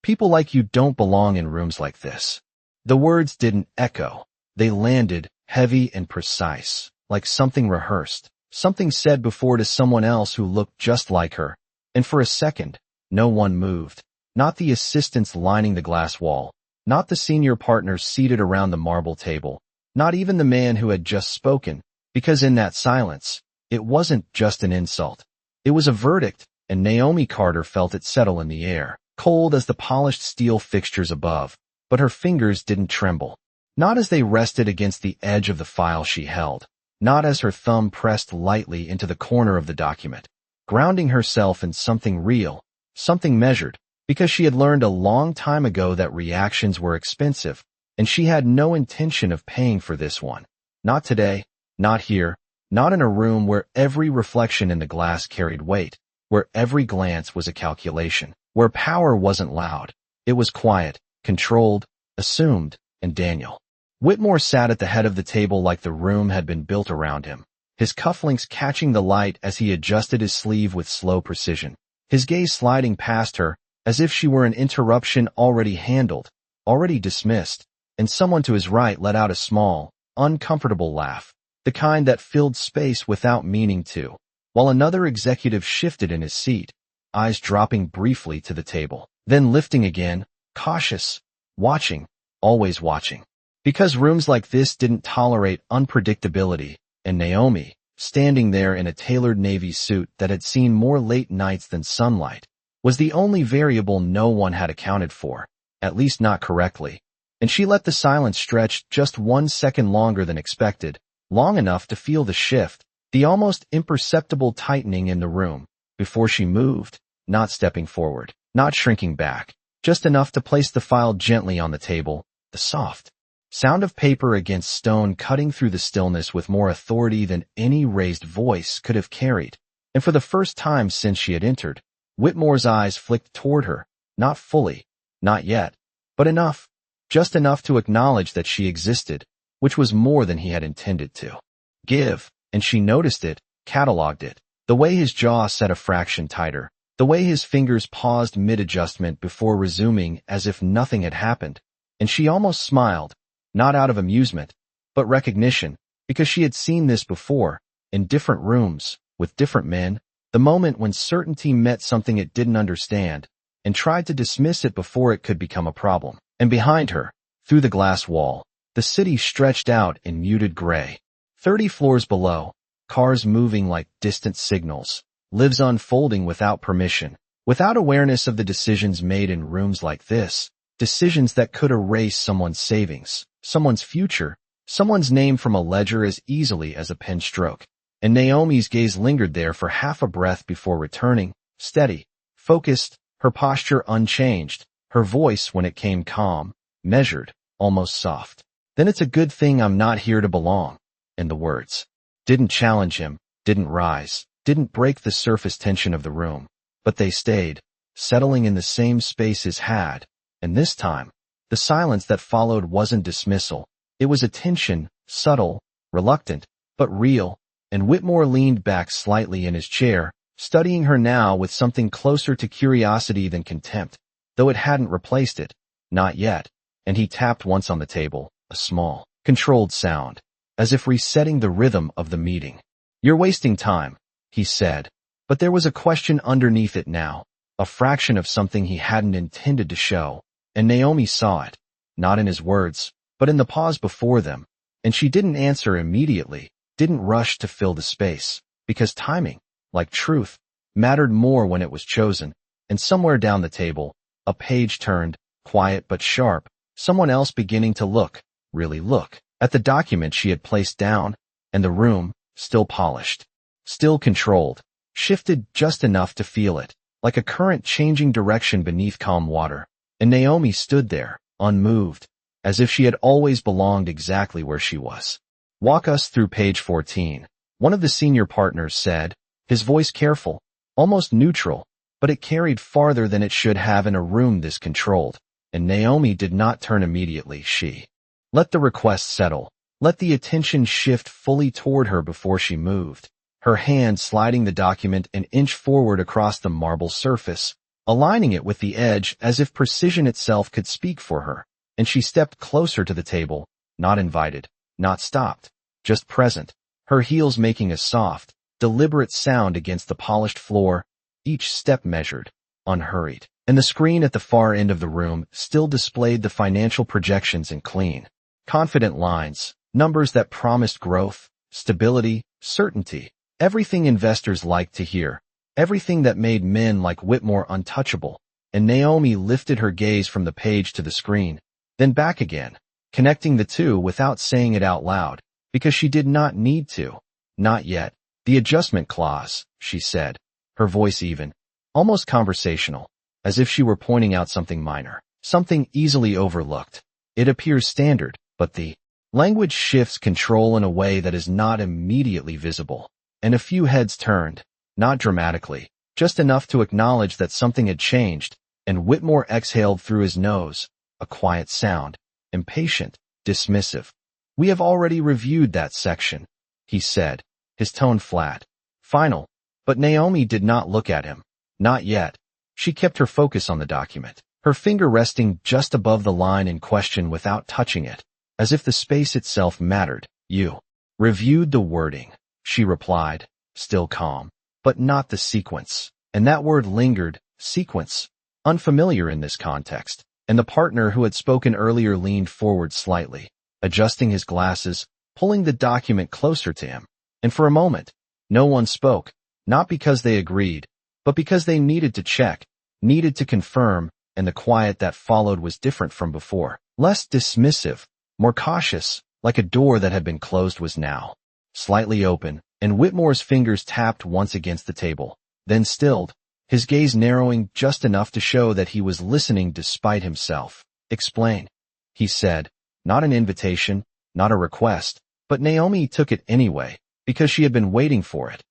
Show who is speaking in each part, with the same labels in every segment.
Speaker 1: People like you don't belong in rooms like this. The words didn't echo. They landed, heavy and precise, like something rehearsed, something said before to someone else who looked just like her. And for a second, no one moved. Not the assistants lining the glass wall, not the senior partners seated around the marble table, not even the man who had just spoken, because in that silence, it wasn't just an insult. It was a verdict, and Naomi Carter felt it settle in the air, cold as the polished steel fixtures above, but her fingers didn't tremble. Not as they rested against the edge of the file she held, not as her thumb pressed lightly into the corner of the document, grounding herself in something real, something measured, because she had learned a long time ago that reactions were expensive, and she had no intention of paying for this one. Not today, not here, not in a room where every reflection in the glass carried weight, where every glance was a calculation, where power wasn't loud. It was quiet, controlled, assumed, and Daniel. Whitmore sat at the head of the table like the room had been built around him, his cufflinks catching the light as he adjusted his sleeve with slow precision, his gaze sliding past her as if she were an interruption already handled, already dismissed, and someone to his right let out a small, uncomfortable laugh, the kind that filled space without meaning to, while another executive shifted in his seat, eyes dropping briefly to the table, then lifting again, cautious, watching, always watching. Because rooms like this didn't tolerate unpredictability, and Naomi, standing there in a tailored navy suit that had seen more late nights than sunlight, was the only variable no one had accounted for, at least not correctly, and she let the silence stretch just 1 second longer than expected, long enough to feel the shift, the almost imperceptible tightening in the room, before she moved, not stepping forward, not shrinking back, just enough to place the file gently on the table, the soft sound of paper against stone cutting through the stillness with more authority than any raised voice could have carried. And for the first time since she had entered, Whitmore's eyes flicked toward her, not fully, not yet, but enough, just enough to acknowledge that she existed, which was more than he had intended to give, and she noticed it, cataloged it, the way his jaw set a fraction tighter, the way his fingers paused mid-adjustment before resuming as if nothing had happened, and she almost smiled, not out of amusement, but recognition, because she had seen this before, in different rooms, with different men, the moment when certainty met something it didn't understand, and tried to dismiss it before it could become a problem. And behind her, through the glass wall, the city stretched out in muted gray. 30 floors below, cars moving like distant signals, lives unfolding without permission, without awareness of the decisions made in rooms like this, decisions that could erase someone's savings, someone's future, someone's name from a ledger as easily as a pen stroke. And Naomi's gaze lingered there for half a breath before returning, steady, focused, her posture unchanged, her voice when it came calm, measured, almost soft. Then it's a good thing I'm not here to belong. And the words didn't challenge him, didn't rise, didn't break the surface tension of the room, but they stayed, settling in the same space his had, and this time, the silence that followed wasn't dismissal. It was attention, subtle, reluctant, but real, and Whitmore leaned back slightly in his chair, studying her now with something closer to curiosity than contempt, though it hadn't replaced it, not yet, and he tapped once on the table, a small, controlled sound, as if resetting the rhythm of the meeting. You're wasting time, he said, but there was a question underneath it now, a fraction of something he hadn't intended to show, and Naomi saw it, not in his words, but in the pause before them, and she didn't answer immediately, didn't rush to fill the space, because timing, like truth, mattered more when it was chosen, and somewhere down the table, a page turned, quiet but sharp, someone else beginning to look, really look, at the document she had placed down, and the room, still polished, still controlled, shifted just enough to feel it, like a current changing direction beneath calm water. And Naomi stood there, unmoved, as if she had always belonged exactly where she was. Walk us through page 14, one of the senior partners said, his voice careful, almost neutral, but it carried farther than it should have in a room this controlled, and Naomi did not turn immediately. She let the request settle, let the attention shift fully toward her before she moved, her hand sliding the document an inch forward across the marble surface, aligning it with the edge as if precision itself could speak for her, and she stepped closer to the table, not invited, not stopped, just present, her heels making a soft, deliberate sound against the polished floor, each step measured, unhurried. And the screen at the far end of the room still displayed the financial projections in clean, confident lines, numbers that promised growth, stability, certainty, everything investors liked to hear, everything that made men like Whitmore untouchable. And Naomi lifted her gaze from the page to the screen, then back again, connecting the two without saying it out loud, because she did not need to. Not yet. The adjustment clause, she said, her voice even, almost conversational, as if she were pointing out something minor, something easily overlooked. It appears standard, but the language shifts control in a way that is not immediately visible. And a few heads turned, not dramatically, just enough to acknowledge that something had changed, and Whitmore exhaled through his nose, a quiet sound, impatient, dismissive. "We have already reviewed that section," he said, his tone flat, final. But Naomi did not look at him. Not yet. She kept her focus on the document, her finger resting just above the line in question without touching it, as if the space itself mattered. "You reviewed the wording," she replied, still calm, "but not the sequence." And that word lingered, sequence, unfamiliar in this context. And the partner who had spoken earlier leaned forward slightly, adjusting his glasses, pulling the document closer to him. And for a moment, no one spoke, not because they agreed, but because they needed to check, needed to confirm, and the quiet that followed was different from before. Less dismissive, more cautious, like a door that had been closed was now slightly open, and Whitmore's fingers tapped once against the table, then stilled, his gaze narrowing just enough to show that he was listening despite himself. "Explain," he said, not an invitation, not a request, but Naomi took it anyway, because she had been waiting for it.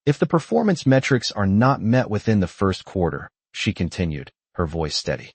Speaker 1: "If the performance metrics are not met within the first quarter," she continued, her voice steady,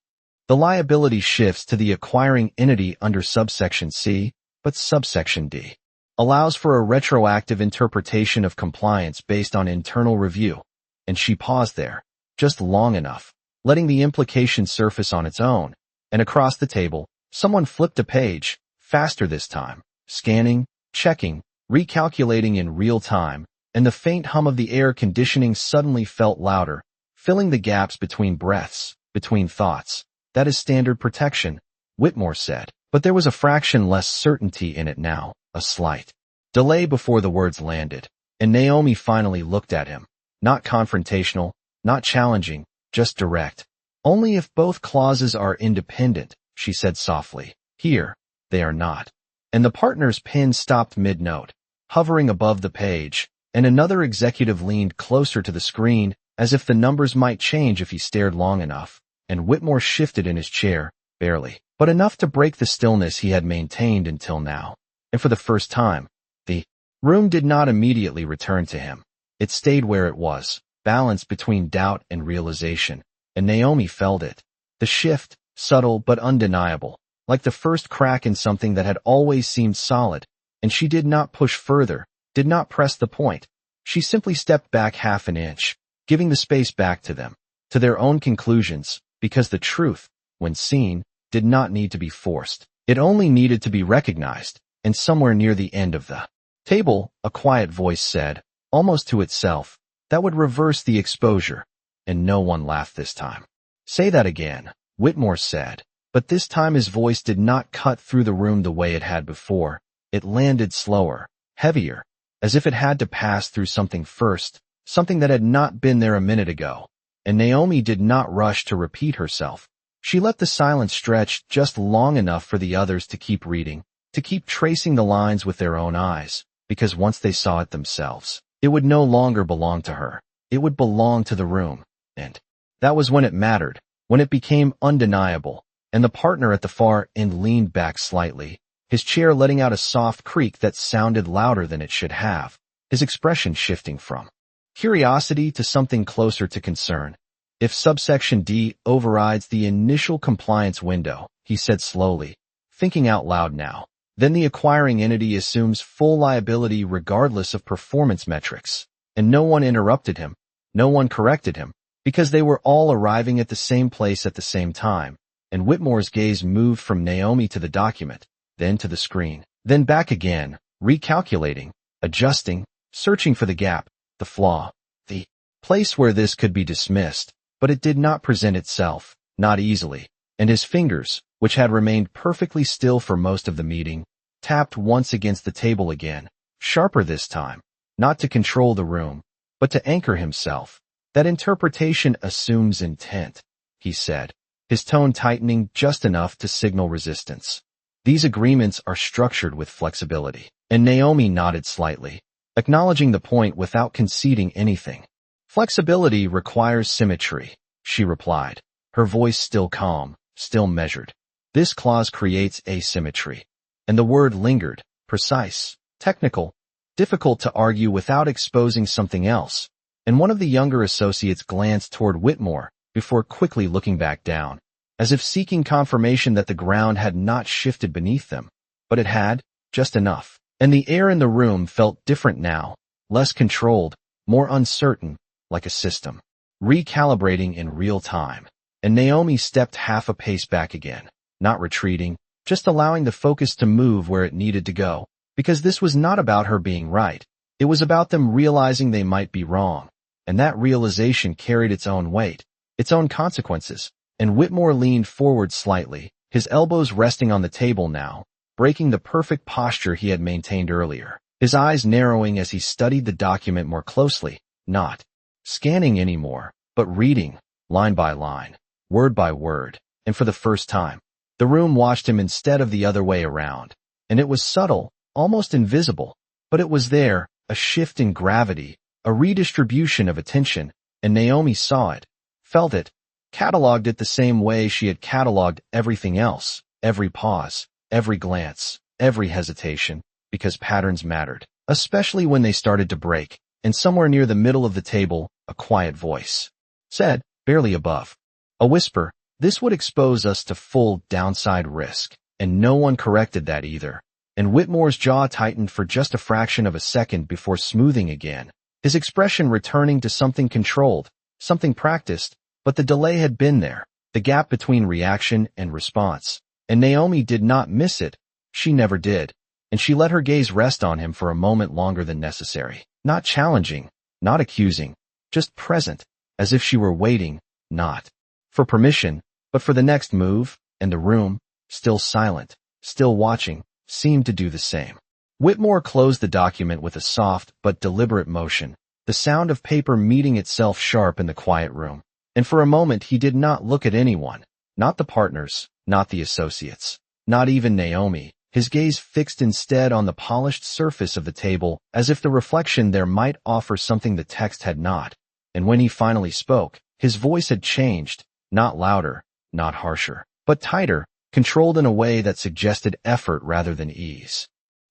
Speaker 1: "the liability shifts to the acquiring entity under subsection C, but subsection D allows for a retroactive interpretation of compliance based on internal review." And she paused there, just long enough, letting the implication surface on its own. And across the table, someone flipped a page, faster this time, scanning, checking, recalculating in real time, and the faint hum of the air conditioning suddenly felt louder, filling the gaps between breaths, between thoughts. "That is standard protection," Whitmore said, but there was a fraction less certainty in it now, a slight delay before the words landed. And Naomi finally looked at him, not confrontational, not challenging, just direct. "Only if both clauses are independent," she said softly. "Here, they are not." And the partner's pen stopped mid-note, hovering above the page, and another executive leaned closer to the screen, as if the numbers might change if he stared long enough. And Whitmore shifted in his chair, barely, but enough to break the stillness he had maintained until now. And for the first time, the room did not immediately return to him. It stayed where it was, balanced between doubt and realization, and Naomi felt it. The shift, subtle but undeniable, like the first crack in something that had always seemed solid, and she did not push further, did not press the point. She simply stepped back half an inch, giving the space back to them, to their own conclusions, because the truth, when seen, did not need to be forced. It only needed to be recognized, and somewhere near the end of the table, a quiet voice said, almost to itself, "That would reverse the exposure." And no one laughed this time. "Say that again," Whitmore said, but this time his voice did not cut through the room the way it had before. It landed slower, heavier, as if it had to pass through something first, something that had not been there a minute ago. And Naomi did not rush to repeat herself. She let the silence stretch just long enough for the others to keep reading, to keep tracing the lines with their own eyes, because once they saw it themselves, it would no longer belong to her. It would belong to the room. And that was when it mattered, when it became undeniable. And the partner at the far end leaned back slightly, his chair letting out a soft creak that sounded louder than it should have, his expression shifting from curiosity to something closer to concern. "If subsection D overrides the initial compliance window," he said slowly, thinking out loud now, "then the acquiring entity assumes full liability regardless of performance metrics." And no one interrupted him, no one corrected him, because they were all arriving at the same place at the same time, and Whitmore's gaze moved from Naomi to the document, then to the screen, then back again, recalculating, adjusting, searching for the gap, the flaw, the place where this could be dismissed, but it did not present itself, not easily, and his fingers, which had remained perfectly still for most of the meeting, tapped once against the table again, sharper this time, not to control the room, but to anchor himself. That interpretation assumes intent, he said, his tone tightening just enough to signal resistance. These agreements are structured with flexibility, and Naomi nodded slightly, acknowledging the point without conceding anything. Flexibility requires symmetry, she replied, her voice still calm, still measured. This clause creates asymmetry. And the word lingered, precise, technical, difficult to argue without exposing something else, and one of the younger associates glanced toward Whitmore before quickly looking back down, as if seeking confirmation that the ground had not shifted beneath them, but it had, just enough. And the air in the room felt different now, less controlled, more uncertain, like a system, recalibrating in real time. And Naomi stepped half a pace back again, not retreating, just allowing the focus to move where it needed to go, because this was not about her being right. It was about them realizing they might be wrong, and that realization carried its own weight, its own consequences. And Whitmore leaned forward slightly, his elbows resting on the table now, breaking the perfect posture he had maintained earlier, his eyes narrowing as he studied the document more closely, not scanning anymore, but reading, line by line, word by word, and for the first time, the room watched him instead of the other way around, and it was subtle, almost invisible, but it was there, a shift in gravity, a redistribution of attention, and Naomi saw it, felt it, cataloged it the same way she had cataloged everything else, every pause, every glance, every hesitation, because patterns mattered, especially when they started to break, and somewhere near the middle of the table, a quiet voice said, barely above, a whisper, "This would expose us to full downside risk," and no one corrected that either. And Whitmore's jaw tightened for just a fraction of a second before smoothing again, his expression returning to something controlled, something practiced, but the delay had been there, the gap between reaction and response. And Naomi did not miss it, she never did, and she let her gaze rest on him for a moment longer than necessary, not challenging, not accusing, just present, as if she were waiting, not for permission, but for the next move, and the room, still silent, still watching, seemed to do the same. Whitmore closed the document with a soft but deliberate motion, the sound of paper meeting itself sharp in the quiet room, and for a moment he did not look at anyone, not the partners, not the associates, not even Naomi, his gaze fixed instead on the polished surface of the table as if the reflection there might offer something the text had not. And when he finally spoke, his voice had changed, not louder, not harsher, but tighter, controlled in a way that suggested effort rather than ease.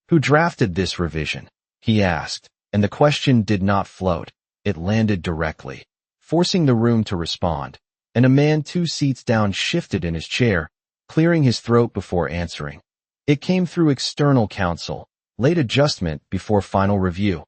Speaker 1: "Who drafted this revision?" he asked, and the question did not float, it landed directly, forcing the room to respond, and a man 2 seats down shifted in his chair, clearing his throat before answering. It came through external counsel, late adjustment before final review,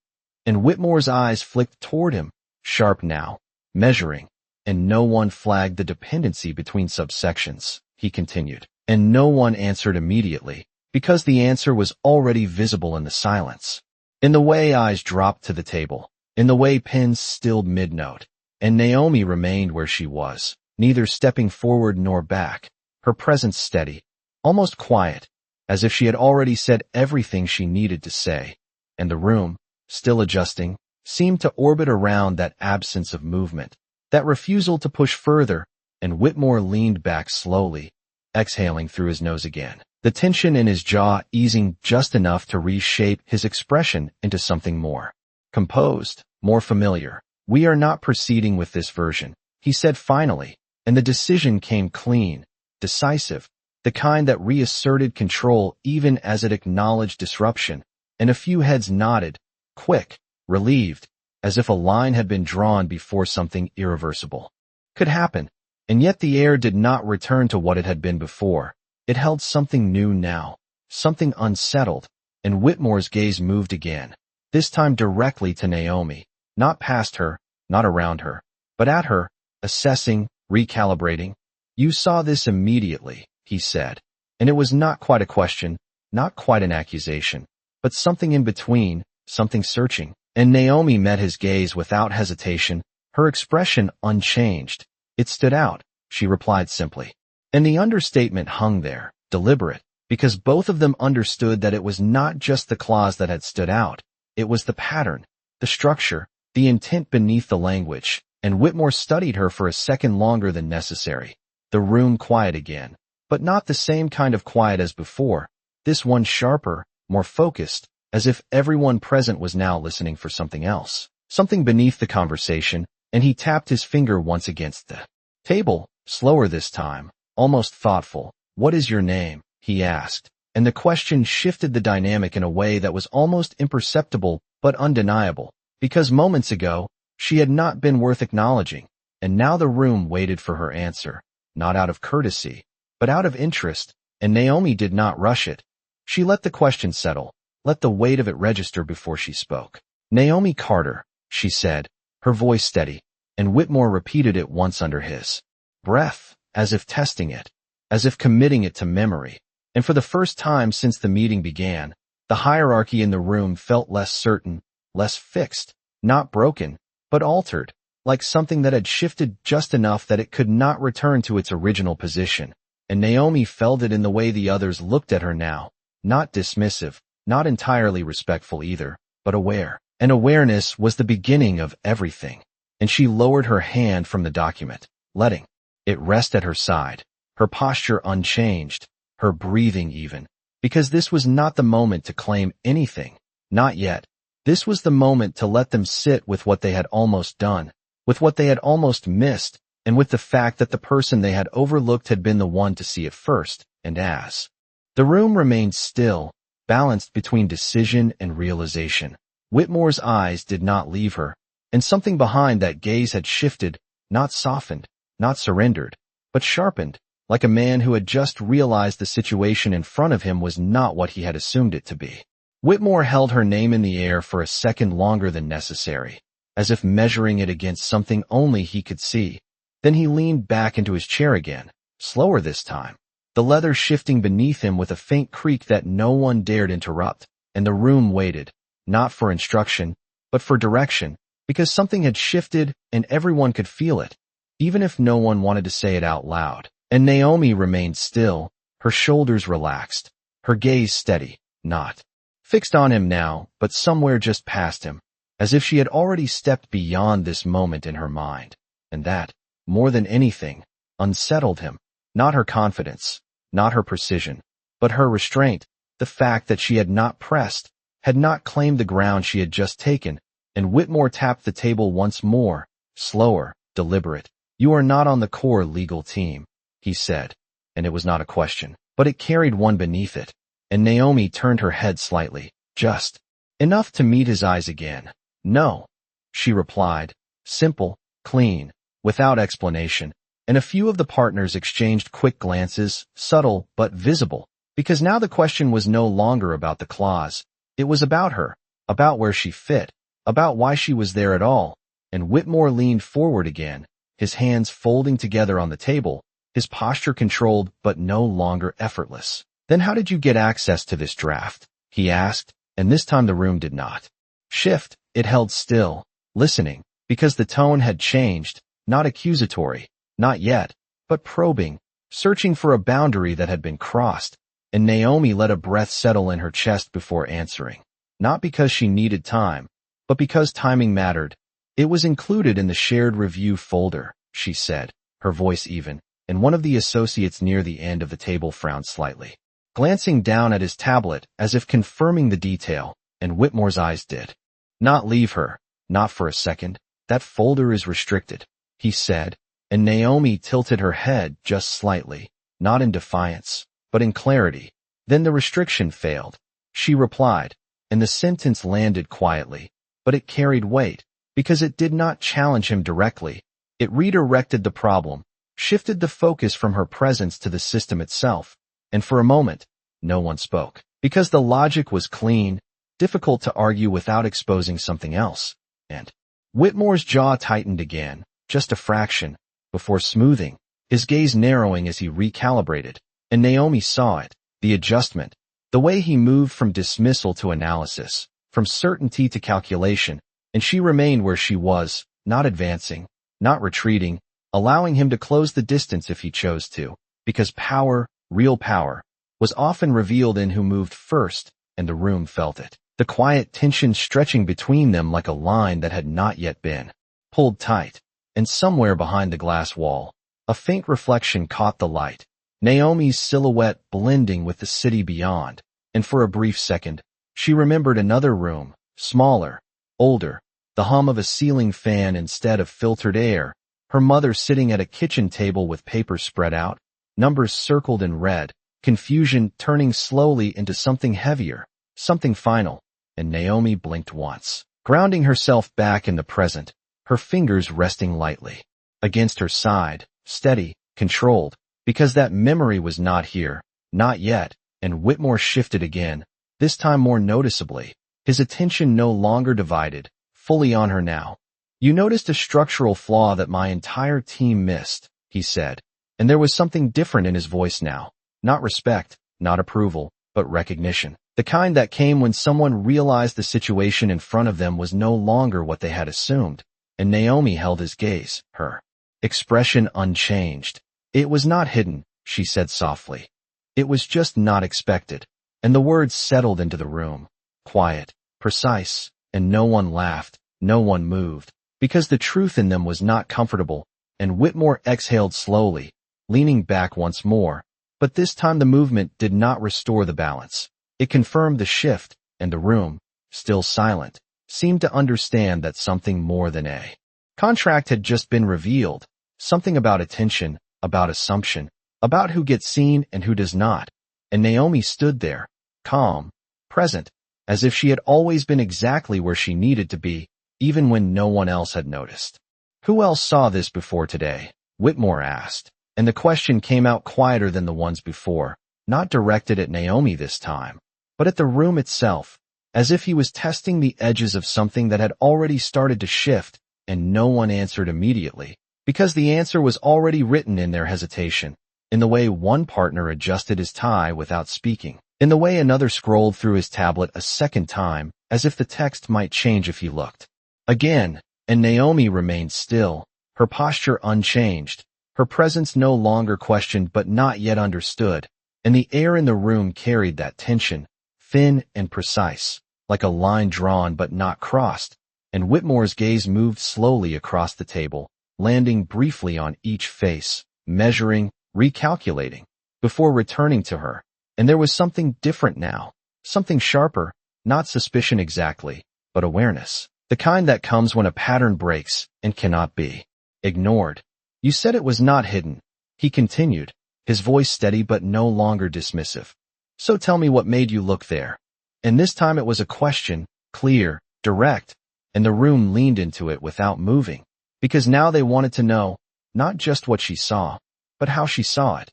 Speaker 1: and Whitmore's eyes flicked toward him, sharp now, measuring, and no one flagged the dependency between subsections, he continued, and no one answered immediately, because the answer was already visible in the silence. In the way eyes dropped to the table, in the way pens stilled mid-note, and Naomi remained where she was, neither stepping forward nor back, her presence steady, almost quiet, as if she had already said everything she needed to say, and the room, still adjusting, seemed to orbit around that absence of movement, that refusal to push further, and Whitmore leaned back slowly, exhaling through his nose again, the tension in his jaw easing just enough to reshape his expression into something more composed, more familiar. "We are not proceeding with this version," he said finally, and the decision came clean, decisive, the kind that reasserted control even as it acknowledged disruption, and a few heads nodded, quick, relieved, as if a line had been drawn before something irreversible could happen. And yet the air did not return to what it had been before. It held something new now, something unsettled, and Whitmore's gaze moved again, this time directly to Naomi, not past her, not around her, but at her, assessing, recalibrating. You saw this immediately, he said. And it was not quite a question, not quite an accusation, but something in between, something searching. And Naomi met his gaze without hesitation, her expression unchanged. It stood out, she replied simply. And the understatement hung there, deliberate, because both of them understood that it was not just the clause that had stood out. It was the pattern, the structure, the intent beneath the language, and Whitmore studied her for a second longer than necessary. The room quiet again, but not the same kind of quiet as before, this one sharper, more focused, as if everyone present was now listening for something else, something beneath the conversation, and he tapped his finger once against the table, slower this time, almost thoughtful. What is your name? He asked, and the question shifted the dynamic in a way that was almost imperceptible but undeniable, because moments ago, she had not been worth acknowledging, and now the room waited for her answer, not out of courtesy, but out of interest, and Naomi did not rush it. She let the question settle, let the weight of it register before she spoke. Naomi Carter, she said, her voice steady, and Whitmore repeated it once under his breath, as if testing it, as if committing it to memory. And for the first time since the meeting began, the hierarchy in the room felt less certain, less fixed, not broken, but altered, like something that had shifted just enough that it could not return to its original position. And Naomi felt it in the way the others looked at her now, not dismissive, not entirely respectful either, but aware. And awareness was the beginning of everything. And she lowered her hand from the document, letting it rest at her side, her posture unchanged, her breathing even, because this was not the moment to claim anything, not yet. This was the moment to let them sit with what they had almost done, with what they had almost missed, and with the fact that the person they had overlooked had been the one to see it first, and as the room remained still, balanced between decision and realization, Whitmore's eyes did not leave her, and something behind that gaze had shifted, not softened, not surrendered, but sharpened, like a man who had just realized the situation in front of him was not what he had assumed it to be. Whitmore held her name in the air for a second longer than necessary, as if measuring it against something only he could see. Then he leaned back into his chair again, slower this time, the leather shifting beneath him with a faint creak that no one dared interrupt, and the room waited, not for instruction, but for direction, because something had shifted and everyone could feel it, even if no one wanted to say it out loud. And Naomi remained still, her shoulders relaxed, her gaze steady, not fixed on him now, but somewhere just past him, as if she had already stepped beyond this moment in her mind. And that, more than anything, unsettled him, not her confidence, not her precision, but her restraint, the fact that she had not pressed, had not claimed the ground she had just taken. And Whitmore tapped the table once more, slower, deliberate. You are not on the core legal team, he said, and it was not a question, but it carried one beneath it. And Naomi turned her head slightly, just enough to meet his eyes again. No, she replied, simple, clean, without explanation, and a few of the partners exchanged quick glances, subtle but visible, because now the question was no longer about the clause. It was about her, about where she fit, about why she was there at all. And Whitmore leaned forward again, his hands folding together on the table, his posture controlled but no longer effortless. Then how did you get access to this draft? He asked, and this time the room did not shift. It held still, listening, because the tone had changed, not accusatory, not yet, but probing, searching for a boundary that had been crossed. And Naomi let a breath settle in her chest before answering, not because she needed time, but because timing mattered. It was included in the shared review folder, she said, her voice even, and one of the associates near the end of the table frowned slightly, glancing down at his tablet as if confirming the detail, and Whitmore's eyes did not leave her, not for a second. That folder is restricted, he said, and Naomi tilted her head just slightly, not in defiance, but in clarity. Then the restriction failed, she replied, and the sentence landed quietly, but it carried weight, because it did not challenge him directly. It redirected the problem, shifted the focus from her presence to the system itself, and for a moment, no one spoke, because the logic was clean, difficult to argue without exposing something else. And Whitmore's jaw tightened again, just a fraction, before smoothing, his gaze narrowing as he recalibrated, and Naomi saw it, the adjustment, the way he moved from dismissal to analysis, from certainty to calculation, and she remained where she was, not advancing, not retreating, allowing him to close the distance if he chose to, because power, real power, was often revealed in who moved first, and the room felt it. The quiet tension stretching between them like a line that had not yet been pulled tight, and somewhere behind the glass wall, a faint reflection caught the light, Naomi's silhouette blending with the city beyond, and for a brief second, she remembered another room, smaller, older, the hum of a ceiling fan instead of filtered air, her mother sitting at a kitchen table with papers spread out, numbers circled in red, confusion turning slowly into something heavier, something final, and Naomi blinked once, grounding herself back in the present, her fingers resting lightly against her side, steady, controlled, because that memory was not here, not yet, and Whitmore shifted again, this time more noticeably, his attention no longer divided, fully on her now. You noticed a structural flaw that my entire team missed, he said, and there was something different in his voice now, not respect, not approval, but recognition. The kind that came when someone realized the situation in front of them was no longer what they had assumed, and Naomi held his gaze, her expression unchanged. It was not hidden, she said softly. It was just not expected, and the words settled into the room, quiet, precise, and no one laughed, no one moved, because the truth in them was not comfortable, and Whitmore exhaled slowly, leaning back once more, but this time the movement did not restore the balance. It confirmed the shift, and the room, still silent, seemed to understand that something more than a contract had just been revealed, something about attention, about assumption, about who gets seen and who does not, and Naomi stood there, calm, present, as if she had always been exactly where she needed to be, even when no one else had noticed. Who else saw this before today? Whitmore asked, and the question came out quieter than the ones before, not directed at Naomi this time, but at the room itself, as if he was testing the edges of something that had already started to shift, and no one answered immediately, because the answer was already written in their hesitation, in the way one partner adjusted his tie without speaking, in the way another scrolled through his tablet a second time, as if the text might change if he looked again, and Naomi remained still, her posture unchanged, her presence no longer questioned but not yet understood, and the air in the room carried that tension, thin and precise, like a line drawn but not crossed, and Whitmore's gaze moved slowly across the table, landing briefly on each face, measuring, recalculating, before returning to her, and there was something different now, something sharper, not suspicion exactly, but awareness, the kind that comes when a pattern breaks and cannot be ignored. You said it was not hidden, he continued, his voice steady but no longer dismissive. So tell me what made you look there. And this time it was a question, clear, direct, and the room leaned into it without moving, because now they wanted to know, not just what she saw, but how she saw it.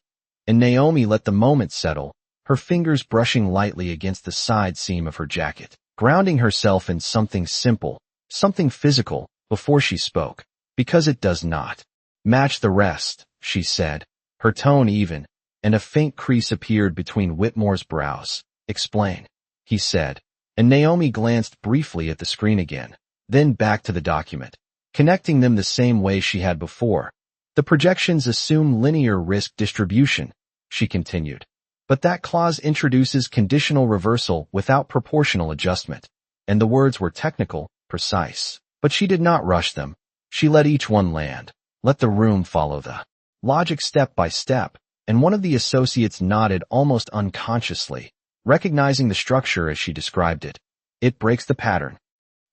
Speaker 1: And Naomi let the moment settle, her fingers brushing lightly against the side seam of her jacket, grounding herself in something simple, something physical, before she spoke, because it does not match the rest, she said, her tone even, and a faint crease appeared between Whitmore's brows. Explain, he said, and Naomi glanced briefly at the screen again, then back to the document, connecting them the same way she had before. The projections assume linear risk distribution, she continued, but that clause introduces conditional reversal without proportional adjustment, and the words were technical, precise, but she did not rush them. She let each one land, let the room follow the logic step by step, and one of the associates nodded almost unconsciously, recognizing the structure as she described it. It breaks the pattern,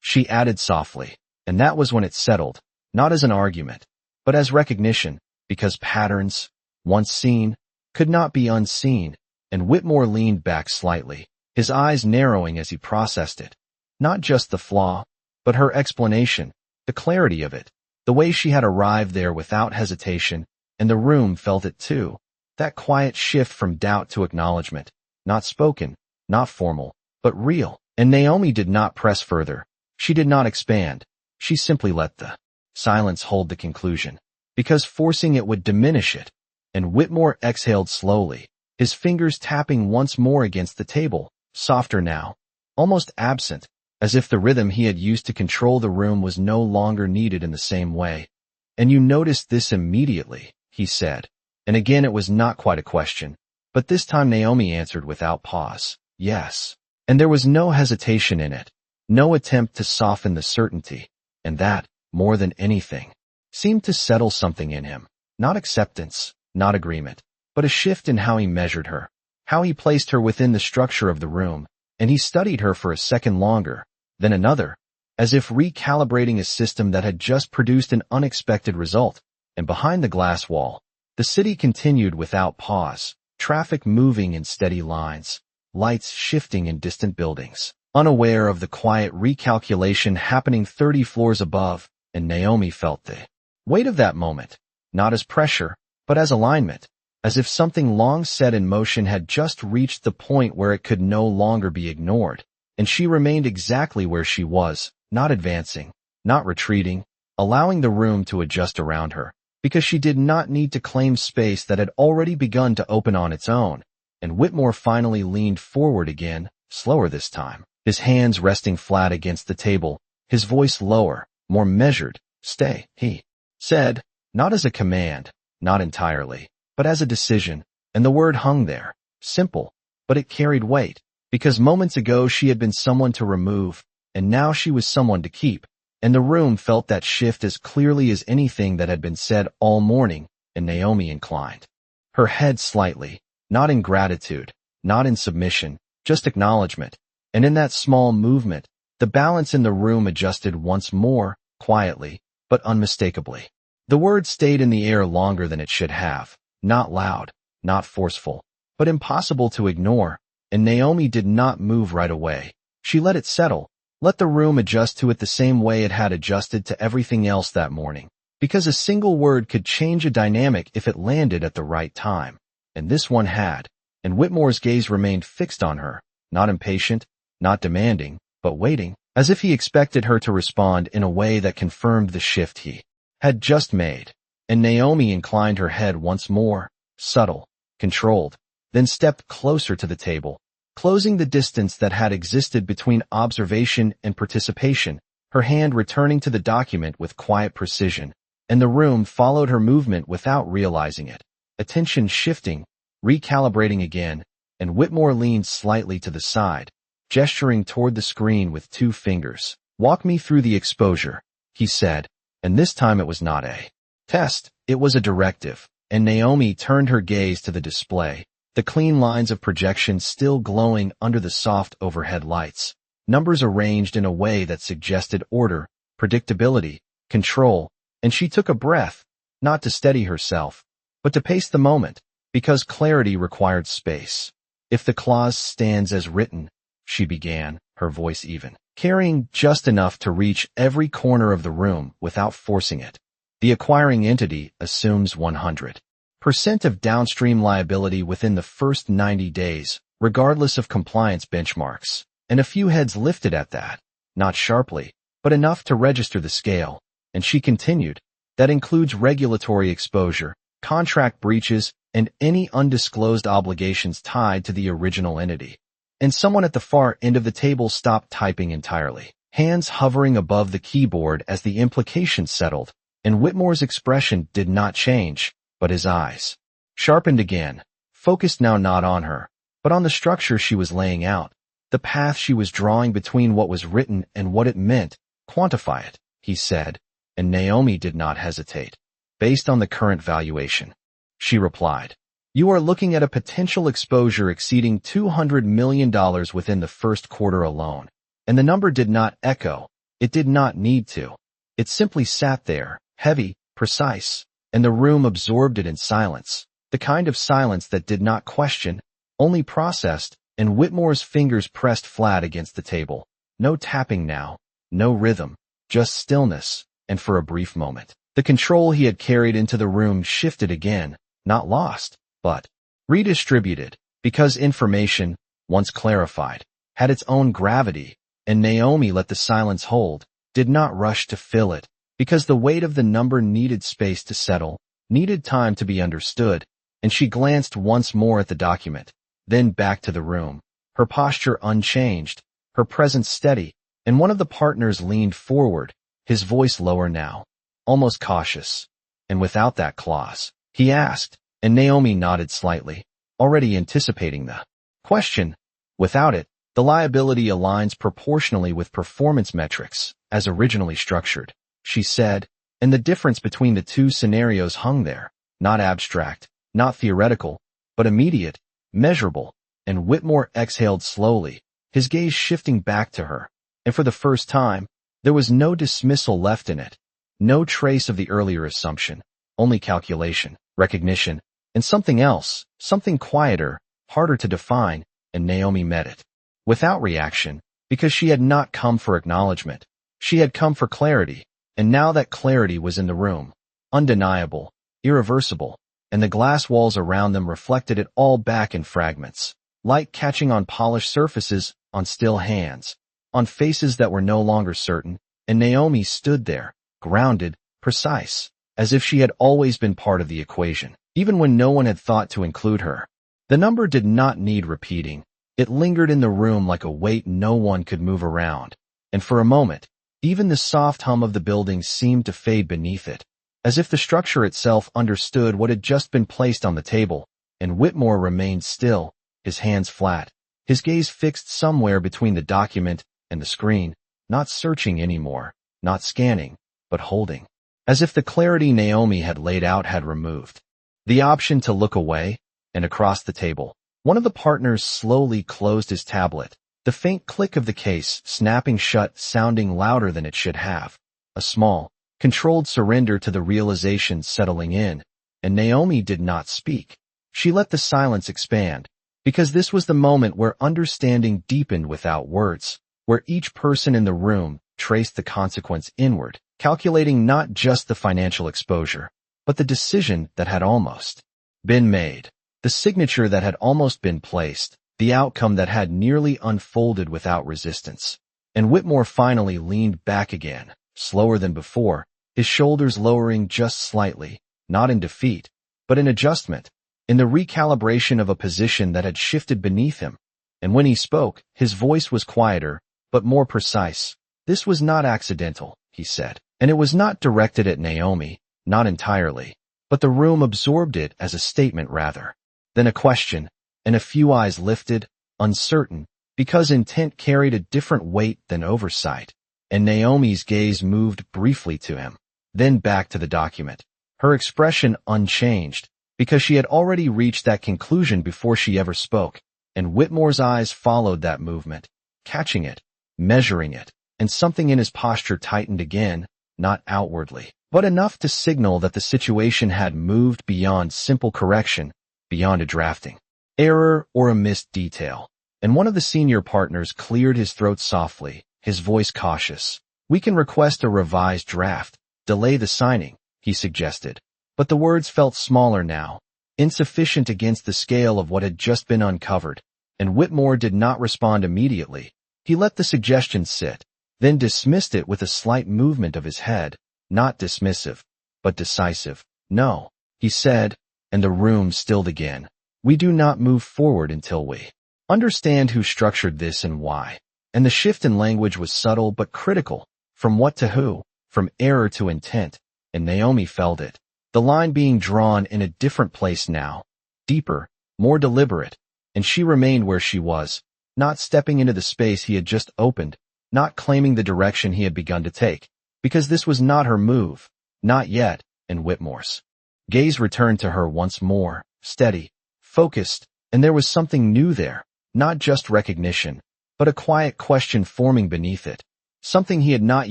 Speaker 1: she added softly, and that was when it settled, not as an argument, but as recognition, because patterns, once seen, could not be unseen, and Whitmore leaned back slightly, his eyes narrowing as he processed it. Not just the flaw, but her explanation, the clarity of it, the way she had arrived there without hesitation, and the room felt it too. That quiet shift from doubt to acknowledgement, not spoken, not formal, but real. And Naomi did not press further. She did not expand. She simply let the silence hold the conclusion. because forcing it would diminish it. And Whitmore exhaled slowly, his fingers tapping once more against the table, softer now, almost absent, as if the rhythm he had used to control the room was no longer needed in the same way. "And you noticed this immediately," he said. And again it was not quite a question, but this time Naomi answered without pause. "Yes." And there was no hesitation in it, no attempt to soften the certainty, and that, more than anything, seemed to settle something in him. Not acceptance, not agreement, but a shift in how he measured her, how he placed her within the structure of the room, and he studied her for a second longer, then another, as if recalibrating a system that had just produced an unexpected result. And behind the glass wall, the city continued without pause, traffic moving in steady lines, lights shifting in distant buildings, unaware of the quiet recalculation happening 30 floors above, and Naomi felt the weight of that moment, not as pressure, but as alignment, as if something long set in motion had just reached the point where it could no longer be ignored, and she remained exactly where she was, not advancing, not retreating, allowing the room to adjust around her, because she did not need to claim space that had already begun to open on its own. And Whitmore finally leaned forward again, slower this time, his hands resting flat against the table, his voice lower, more measured. "Stay," he said, not as a command, not entirely, but as a decision, and the word hung there, simple, but it carried weight, because moments ago she had been someone to remove, and now she was someone to keep, and the room felt that shift as clearly as anything that had been said all morning, and Naomi inclined her head slightly, not in gratitude, not in submission, just acknowledgement, and in that small movement, the balance in the room adjusted once more, quietly, but unmistakably. The word stayed in the air longer than it should have, not loud, not forceful, but impossible to ignore, and Naomi did not move right away. She let it settle, let the room adjust to it the same way it had adjusted to everything else that morning, because a single word could change a dynamic if it landed at the right time, and this one had, and Whitmore's gaze remained fixed on her, not impatient, not demanding, but waiting, as if he expected her to respond in a way that confirmed the shift he had just made. And Naomi inclined her head once more, subtle, controlled, then stepped closer to the table, closing the distance that had existed between observation and participation, her hand returning to the document with quiet precision, and the room followed her movement without realizing it, attention shifting, recalibrating again, and Whitmore leaned slightly to the side, gesturing toward the screen with 2 fingers. "Walk me through the exposure," he said, and this time it was not a test, it was a directive, and Naomi turned her gaze to the display, the clean lines of projection still glowing under the soft overhead lights, numbers arranged in a way that suggested order, predictability, control, and she took a breath, not to steady herself, but to pace the moment, because clarity required space. "If the clause stands as written," she began, her voice even, carrying just enough to reach every corner of the room without forcing it. "The acquiring entity assumes 100% of downstream liability within the first 90 days, regardless of compliance benchmarks." And a few heads lifted at that, not sharply, but enough to register the scale, and she continued, "That includes regulatory exposure, contract breaches, and any undisclosed obligations tied to the original entity." And someone at the far end of the table stopped typing entirely, hands hovering above the keyboard as the implication settled, and Whitmore's expression did not change, but his eyes sharpened again, focused now not on her, but on the structure she was laying out, the path she was drawing between what was written and what it meant. "Quantify it," he said, and Naomi did not hesitate. "Based on the current valuation," she replied. "You are looking at a potential exposure exceeding $200 million within the first quarter alone." And the number did not echo. It did not need to. It simply sat there, heavy, precise, and the room absorbed it in silence, the kind of silence that did not question, only processed, and Whitmore's fingers pressed flat against the table. No tapping now, no rhythm, just stillness, and for a brief moment, the control he had carried into the room shifted again, not lost, but redistributed, because information, once clarified, had its own gravity, and Naomi let the silence hold, did not rush to fill it, because the weight of the number needed space to settle, needed time to be understood, and she glanced once more at the document, then back to the room, her posture unchanged, her presence steady, and one of the partners leaned forward, his voice lower now, almost cautious. "And without that clause?" he asked, and Naomi nodded slightly, already anticipating the question. "Without it, the liability aligns proportionally with performance metrics, as originally structured," she said, and the difference between the two scenarios hung there, not abstract, not theoretical, but immediate, measurable, and Whitmore exhaled slowly, his gaze shifting back to her, and for the first time, there was no dismissal left in it, no trace of the earlier assumption, only calculation, recognition, and something else, something quieter, harder to define, and Naomi met it. Without reaction, because she had not come for acknowledgement. She had come for clarity, and now that clarity was in the room, undeniable, irreversible, and the glass walls around them reflected it all back in fragments, light catching on polished surfaces, on still hands, on faces that were no longer certain, and Naomi stood there, grounded, precise, as if she had always been part of the equation, even when no one had thought to include her. The number did not need repeating. It lingered in the room like a weight no one could move around, and for a moment, even the soft hum of the building seemed to fade beneath it, as if the structure itself understood what had just been placed on the table, and Whitmore remained still, his hands flat, his gaze fixed somewhere between the document and the screen, not searching anymore, not scanning, but holding, as if the clarity Naomi had laid out had removed the option to look away, and across the table. One of the partners slowly closed his tablet, the faint click of the case snapping shut sounding louder than it should have. A small, controlled surrender to the realization settling in, and Naomi did not speak. She let the silence expand, because this was the moment where understanding deepened without words, where each person in the room traced the consequence inward, calculating not just the financial exposure, but the decision that had almost been made. The signature that had almost been placed, the outcome that had nearly unfolded without resistance. And Whitmore finally leaned back again, slower than before, his shoulders lowering just slightly, not in defeat, but in adjustment, in the recalibration of a position that had shifted beneath him. And when he spoke, his voice was quieter, but more precise. "This was not accidental," he said, and it was not directed at Naomi, not entirely, but the room absorbed it as a statement rather than a question, and a few eyes lifted, uncertain, because intent carried a different weight than oversight, and Naomi's gaze moved briefly to him, then back to the document, her expression unchanged, because she had already reached that conclusion before she ever spoke, and Whitmore's eyes followed that movement, catching it, measuring it, and something in his posture tightened again, not outwardly, but enough to signal that the situation had moved beyond simple correction, beyond a drafting error or a missed detail. And one of the senior partners cleared his throat softly, his voice cautious. "We can request a revised draft, delay the signing," he suggested. But the words felt smaller now, insufficient against the scale of what had just been uncovered, and Whitmore did not respond immediately. He let the suggestion sit, then dismissed it with a slight movement of his head, not dismissive, but decisive. "No," he said, and the room stilled again. "We do not move forward until we understand who structured this and why." And the shift in language was subtle but critical, from what to who, from error to intent, and Naomi felt it. The line being drawn in a different place now, deeper, more deliberate, and she remained where she was, not stepping into the space he had just opened, not claiming the direction he had begun to take, because this was not her move, not yet, and Whitmore's gaze returned to her once more, steady, focused, and there was something new there, not just recognition, but a quiet question forming beneath it, something he had not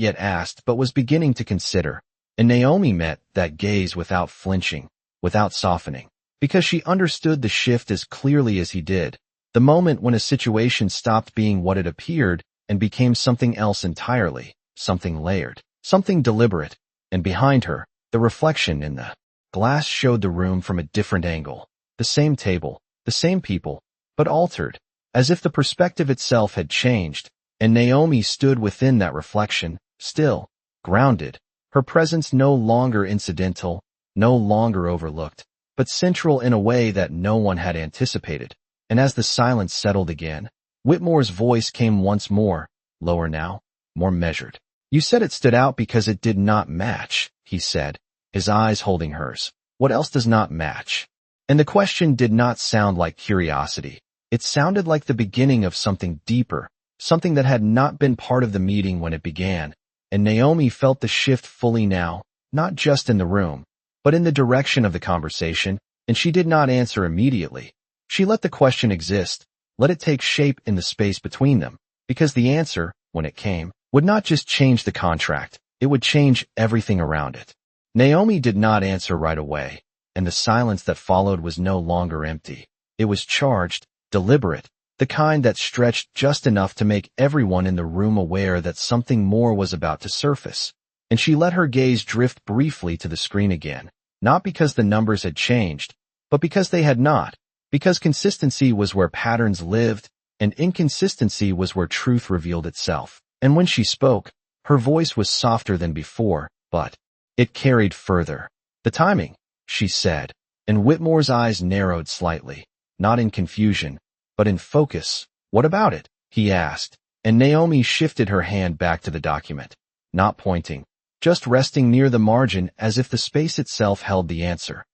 Speaker 1: yet asked but was beginning to consider, and Naomi met that gaze without flinching, without softening, because she understood the shift as clearly as he did, the moment when a situation stopped being what it appeared and became something else entirely, something layered, something deliberate, and behind her, the reflection in the glass showed the room from a different angle, the same table, the same people, but altered, as if the perspective itself had changed, and Naomi stood within that reflection, still, grounded, her presence no longer incidental, no longer overlooked, but central in a way that no one had anticipated. And as the silence settled again, Whitmore's voice came once more, lower now, more measured. "You said it stood out because it did not match," he said, his eyes holding hers. "What else does not match?" And the question did not sound like curiosity. It sounded like the beginning of something deeper, something that had not been part of the meeting when it began. And Naomi felt the shift fully now, not just in the room, but in the direction of the conversation, and she did not answer immediately. She let the question exist, let it take shape in the space between them, because the answer, when it came, would not just change the contract, it would change everything around it. Naomi did not answer right away, and the silence that followed was no longer empty. It was charged, deliberate, the kind that stretched just enough to make everyone in the room aware that something more was about to surface. And she let her gaze drift briefly to the screen again, not because the numbers had changed, but because they had not, because consistency was where patterns lived, and inconsistency was where truth revealed itself. And when she spoke, her voice was softer than before, but it carried further. "The timing," she said, and Whitmore's eyes narrowed slightly, not in confusion, but in focus. "What about it?" he asked, and Naomi shifted her hand back to the document, not pointing, just resting near the margin as if the space itself held the answer.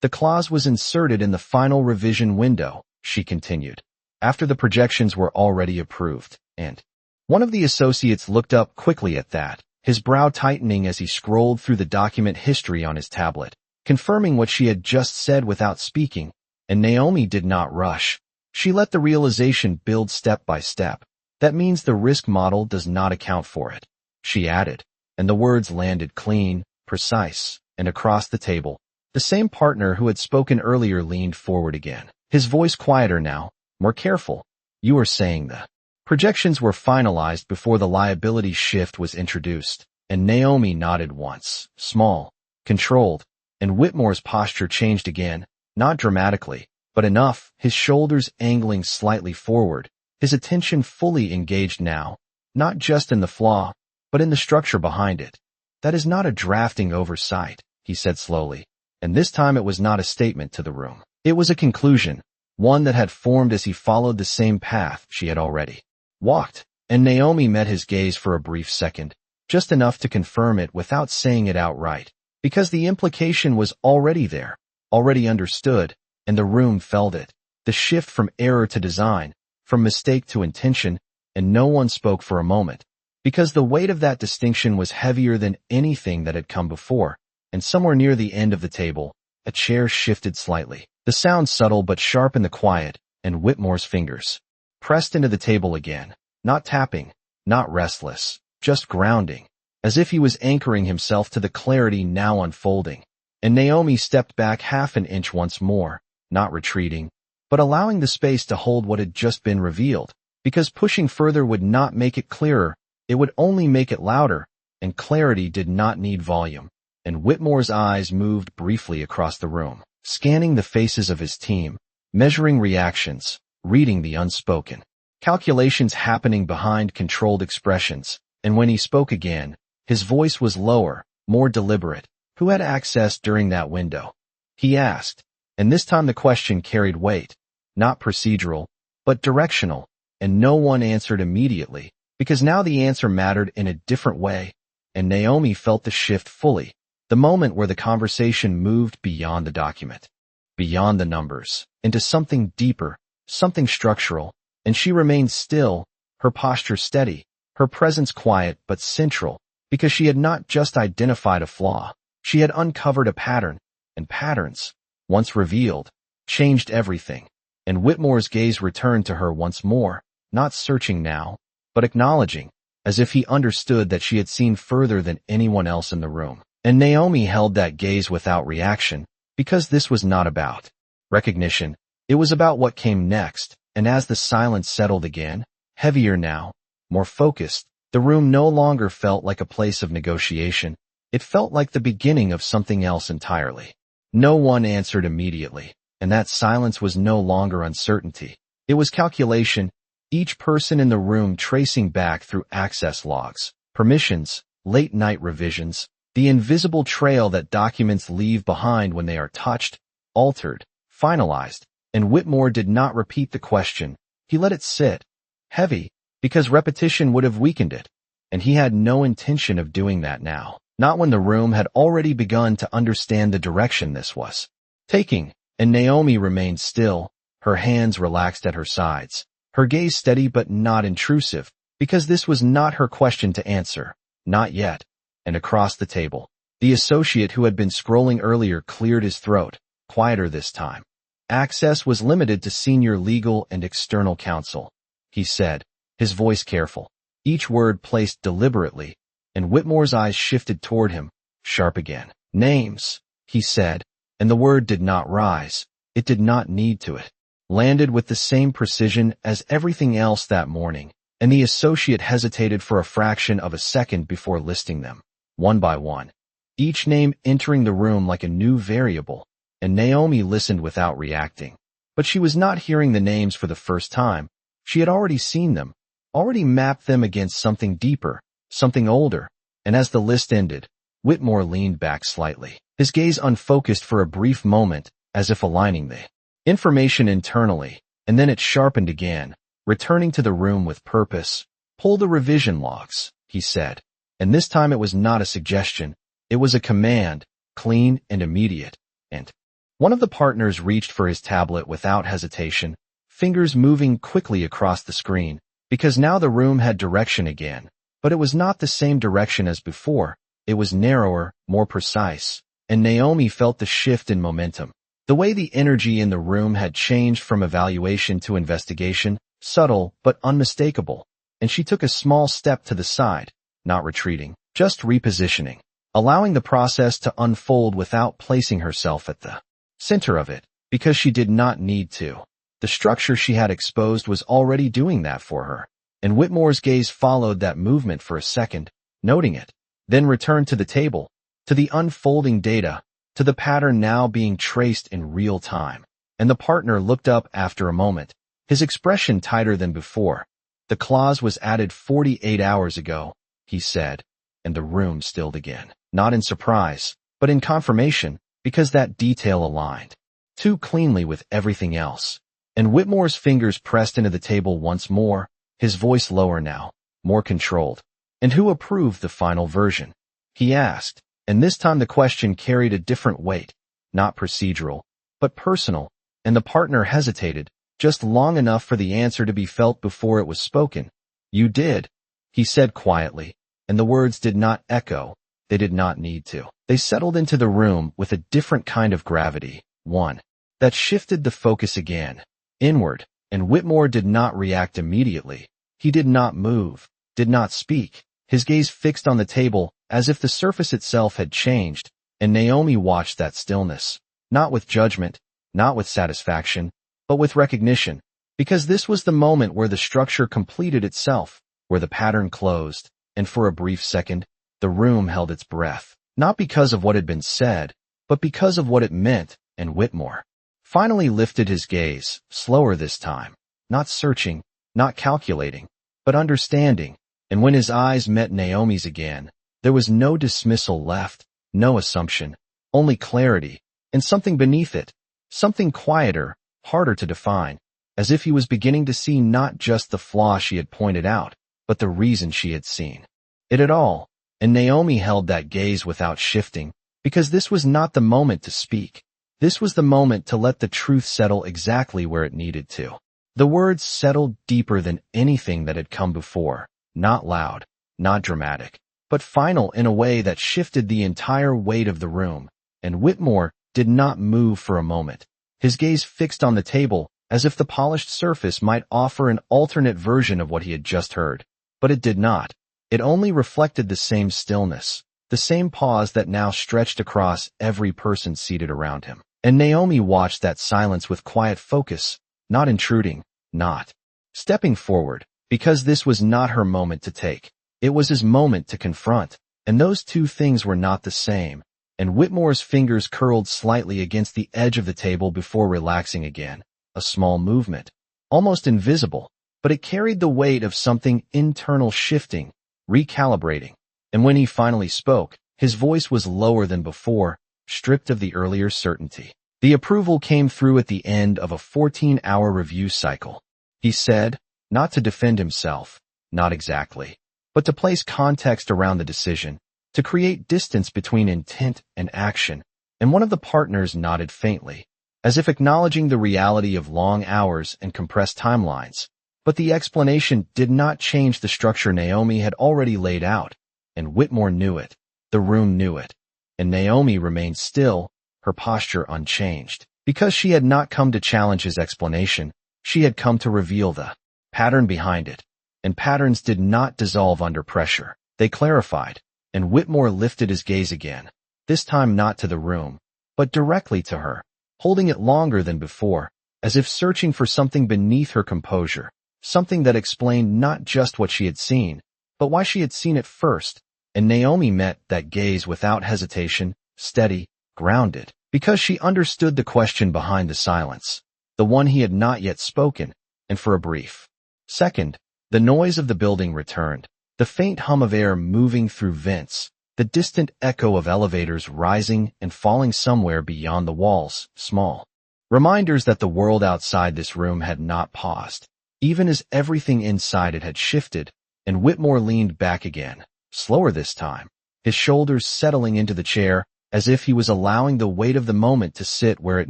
Speaker 1: "The clause was inserted in the final revision window," she continued, "after the projections were already approved, and—" One of the associates looked up quickly at that, his brow tightening as he scrolled through the document history on his tablet, confirming what she had just said without speaking, and Naomi did not rush. She let the realization build step by step. "That means the risk model does not account for it," she added, and the words landed clean, precise, and across the table. The same partner who had spoken earlier leaned forward again, his voice quieter now, more careful. "You are saying the projections were finalized before the liability shift was introduced," and Naomi nodded once, small, controlled, and Whitmore's posture changed again, not dramatically, but enough, his shoulders angling slightly forward, his attention fully engaged now, not just in the flaw, but in the structure behind it. "That is not a drafting oversight," he said slowly, and this time it was not a statement to the room. It was a conclusion, one that had formed as he followed the same path she had already walked, and Naomi met his gaze for a brief second, just enough to confirm it without saying it outright, because the implication was already there, already understood, and the room felt it, the shift from error to design, from mistake to intention, and no one spoke for a moment, because the weight of that distinction was heavier than anything that had come before, and somewhere near the end of the table, a chair shifted slightly, the sound subtle but sharp in the quiet, and Whitmore's fingers pressed into the table again, not tapping, not restless, just grounding, as if he was anchoring himself to the clarity now unfolding. And Naomi stepped back half an inch once more, not retreating, but allowing the space to hold what had just been revealed, because pushing further would not make it clearer, it would only make it louder, and clarity did not need volume. And Whitmore's eyes moved briefly across the room, scanning the faces of his team, measuring reactions, reading the unspoken calculations happening behind controlled expressions, and when he spoke again, his voice was lower, more deliberate. "Who had access during that window?" he asked, and this time the question carried weight, not procedural, but directional, and no one answered immediately, because now the answer mattered in a different way, and Naomi felt the shift fully, the moment where the conversation moved beyond the document, beyond the numbers, into something deeper, something structural, and she remained still, her posture steady, her presence quiet but central, because she had not just identified a flaw, she had uncovered a pattern, and patterns, once revealed, changed everything. And Whitmore's gaze returned to her once more, not searching now, but acknowledging, as if he understood that she had seen further than anyone else in the room. And Naomi held that gaze without reaction, because this was not about recognition, it was about what came next, and as the silence settled again, heavier now, more focused, the room no longer felt like a place of negotiation, it felt like the beginning of something else entirely. No one answered immediately, and that silence was no longer uncertainty. It was calculation, each person in the room tracing back through access logs, permissions, late-night revisions, The invisible trail that documents leave behind when they are touched, altered, finalized, and Whitmore did not repeat the question. He let it sit, heavy, because repetition would have weakened it, and he had no intention of doing that now, not when the room had already begun to understand the direction this was taking, and Naomi remained still, her hands relaxed at her sides, her gaze steady but not intrusive, because this was not her question to answer, not yet. And across the table, the associate who had been scrolling earlier cleared his throat, quieter this time. Access was limited to senior legal and external counsel, he said, his voice careful, each word placed deliberately, and Whitmore's eyes shifted toward him, sharp again. Names, he said, and the word did not rise. It did not need to. It landed with the same precision as everything else that morning, and the associate hesitated for a fraction of a second before listing them, one by one, each name entering the room like a new variable, and Naomi listened without reacting. But she was not hearing the names for the first time. She had already seen them, already mapped them against something deeper, something older, and as the list ended, Whitmore leaned back slightly, his gaze unfocused for a brief moment, as if aligning the information internally, and then it sharpened again, returning to the room with purpose. Pull the revision logs, he said, and this time it was not a suggestion, it was a command, clean and immediate, and one of the partners reached for his tablet without hesitation, fingers moving quickly across the screen, because now the room had direction again, but it was not the same direction as before. It was narrower, more precise, and Naomi felt the shift in momentum. The way the energy in the room had changed from evaluation to investigation, subtle but unmistakable, and she took a small step to the side, not retreating, just repositioning, allowing the process to unfold without placing herself at the center of it, because she did not need to. The structure she had exposed was already doing that for her, and Whitmore's gaze followed that movement for a second, noting it, then returned to the table, to the unfolding data, to the pattern now being traced in real time. And the partner looked up after a moment, his expression tighter than before. The clause was added 48 hours ago, he said, and the room stilled again, not in surprise, but in confirmation, because that detail aligned too cleanly with everything else. And Whitmore's fingers pressed into the table once more, his voice lower now, more controlled. And who approved the final version? He asked, and this time the question carried a different weight, not procedural, but personal, and the partner hesitated, just long enough for the answer to be felt before it was spoken. You did, he said quietly, and the words did not echo, they did not need to. They settled into the room with a different kind of gravity, one that shifted the focus again, inward, and Whitmore did not react immediately. He did not move, did not speak, his gaze fixed on the table as if the surface itself had changed, and Naomi watched that stillness, not with judgment, not with satisfaction, but with recognition, because this was the moment where the structure completed itself, where the pattern closed, and for a brief second, the room held its breath, not because of what had been said, but because of what it meant, and Whitmore finally lifted his gaze, slower this time, not searching, not calculating, but understanding, and when his eyes met Naomi's again, there was no dismissal left, no assumption, only clarity, and something beneath it, something quieter, harder to define, as if he was beginning to see not just the flaw she had pointed out, but the reason she had seen it at all, and Naomi held that gaze without shifting, because this was not the moment to speak. This was the moment to let the truth settle exactly where it needed to. The words settled deeper than anything that had come before, not loud, not dramatic, but final in a way that shifted the entire weight of the room, and Whitmore did not move for a moment, his gaze fixed on the table as if the polished surface might offer an alternate version of what he had just heard. But it did not. It only reflected the same stillness, the same pause that now stretched across every person seated around him. And Naomi watched that silence with quiet focus, not intruding, not stepping forward, because this was not her moment to take. It was his moment to confront, and those two things were not the same. And Whitmore's fingers curled slightly against the edge of the table before relaxing again, a small movement, almost invisible, but it carried the weight of something internal shifting, recalibrating. And when he finally spoke, His voice was lower than before, stripped of the earlier certainty. The approval came through at the end of a 14-hour review cycle. He said, not to defend himself, not exactly, but to place context around the decision, to create distance between intent and action, and one of the partners nodded faintly, as if acknowledging the reality of long hours and compressed timelines. But the explanation did not change the structure Naomi had already laid out, and Whitmore knew it. The room knew it, and Naomi remained still, her posture unchanged. Because she had not come to challenge his explanation, she had come to reveal the pattern behind it. And patterns did not dissolve under pressure. They clarified, and Whitmore lifted his gaze again, this time not to the room, but directly to her, holding it longer than before, as if searching for something beneath her composure, something that explained not just what she had seen, but why she had seen it first. And Naomi met that gaze without hesitation, steady, grounded, because she understood the question behind the silence, the one he had not yet spoken, and for a brief second, the noise of the building returned, the faint hum of air moving through vents, the distant echo of elevators rising and falling somewhere beyond the walls, small reminders that the world outside this room had not paused, even as everything inside it had shifted. And Whitmore leaned back again, slower this time, his shoulders settling into the chair, as if he was allowing the weight of the moment to sit where it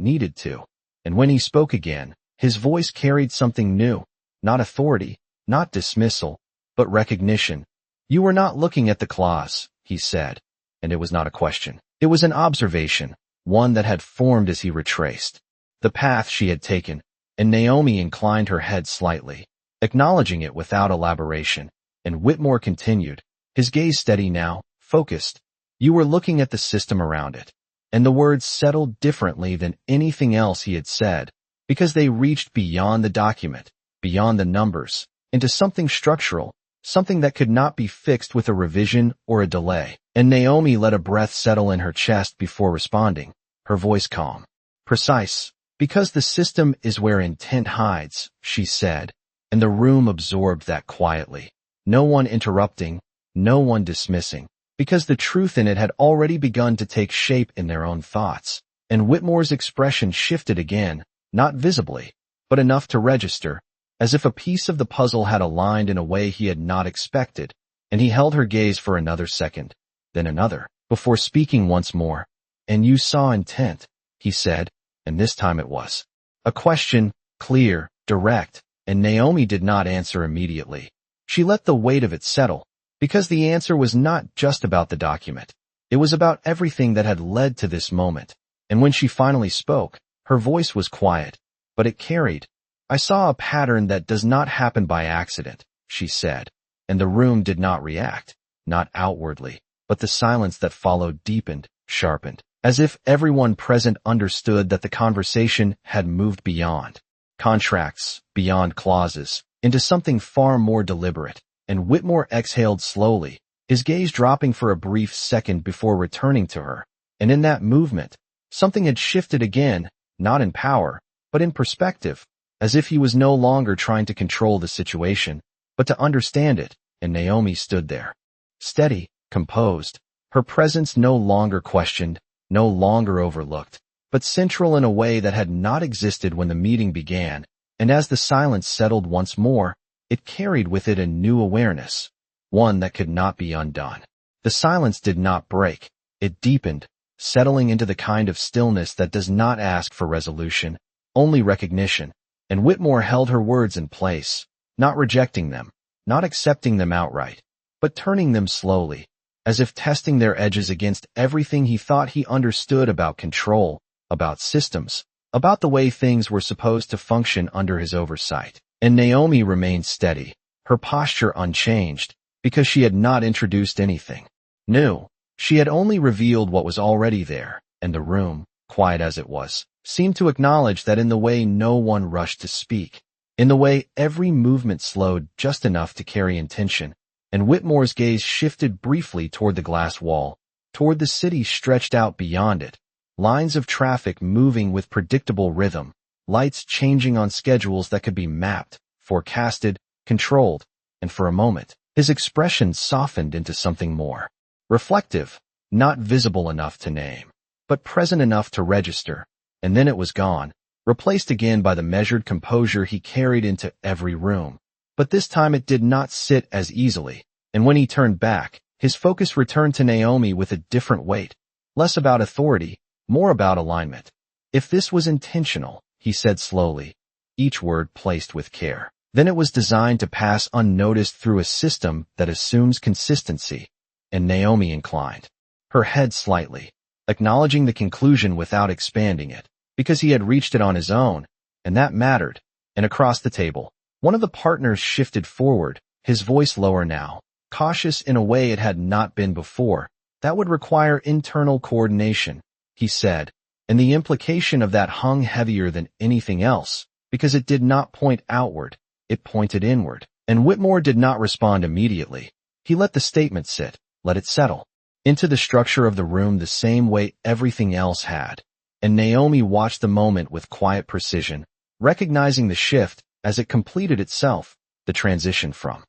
Speaker 1: needed to. And when he spoke again, his voice carried something new, not authority, not dismissal, but recognition. You were not looking at the claws, he said, and it was not a question. It was an observation, one that had formed as he retraced the path she had taken, and Naomi inclined her head slightly, acknowledging it without elaboration, and Whitmore continued, his gaze steady now, focused. You were looking at the system around it, and the words settled differently than anything else he had said, because they reached beyond the document, beyond the numbers, into something structural, something that could not be fixed with a revision or a delay. And Naomi let a breath settle in her chest before responding, her voice calm, precise, because the system is where intent hides, she said, and the room absorbed that quietly. No one interrupting, no one dismissing, because the truth in it had already begun to take shape in their own thoughts. And Whitmore's expression shifted again, not visibly, but enough to register, as if a piece of the puzzle had aligned in a way he had not expected, and he held her gaze for another second, then another, before speaking once more. And you saw intent, he said, and this time it was a question, clear, direct, and Naomi did not answer immediately. She let the weight of it settle, because the answer was not just about the document. It was about everything that had led to this moment. And when she finally spoke, her voice was quiet, but it carried. I saw a pattern that does not happen by accident, she said, and the room did not react, not outwardly, but the silence that followed deepened, sharpened, as if everyone present understood that the conversation had moved beyond contracts, beyond clauses, into something far more deliberate. And Whitmore exhaled slowly, his gaze dropping for a brief second before returning to her. And in that movement, something had shifted again, not in power, but in perspective, as if he was no longer trying to control the situation, but to understand it. And Naomi stood there, steady, composed, her presence no longer questioned, no longer overlooked, but central in a way that had not existed when the meeting began. And as the silence settled once more, it carried with it a new awareness, one that could not be undone. The silence did not break, it deepened, settling into the kind of stillness that does not ask for resolution, only recognition. And Whitmore held her words in place, not rejecting them, not accepting them outright, but turning them slowly, as if testing their edges against everything he thought he understood about control, about systems, about the way things were supposed to function under his oversight. And Naomi remained steady, her posture unchanged, because she had not introduced anything new. She had only revealed what was already there, and the room, quiet as it was, seemed to acknowledge that in the way no one rushed to speak, in the way every movement slowed just enough to carry intention. And Whitmore's gaze shifted briefly toward the glass wall, toward the city stretched out beyond it, lines of traffic moving with predictable rhythm, lights changing on schedules that could be mapped, forecasted, controlled, and for a moment, his expression softened into something more reflective, not visible enough to name, but present enough to register, and then it was gone, replaced again by the measured composure he carried into every room. But this time it did not sit as easily, and when he turned back, his focus returned to Naomi with a different weight, less about authority, more about alignment. If this was intentional, he said slowly, each word placed with care, then it was designed to pass unnoticed through a system that assumes consistency. And Naomi inclined her head slightly, acknowledging the conclusion without expanding it, because he had reached it on his own, and that mattered. And across the table, one of the partners shifted forward, his voice lower now, cautious in a way it had not been before. That would require internal coordination, he said, and the implication of that hung heavier than anything else, because it did not point outward, it pointed inward. And Whitmore did not respond immediately. He let the statement sit, let it settle into the structure of the room the same way everything else had. And Naomi watched the moment with quiet precision, recognizing the shift as it completed itself, the transition from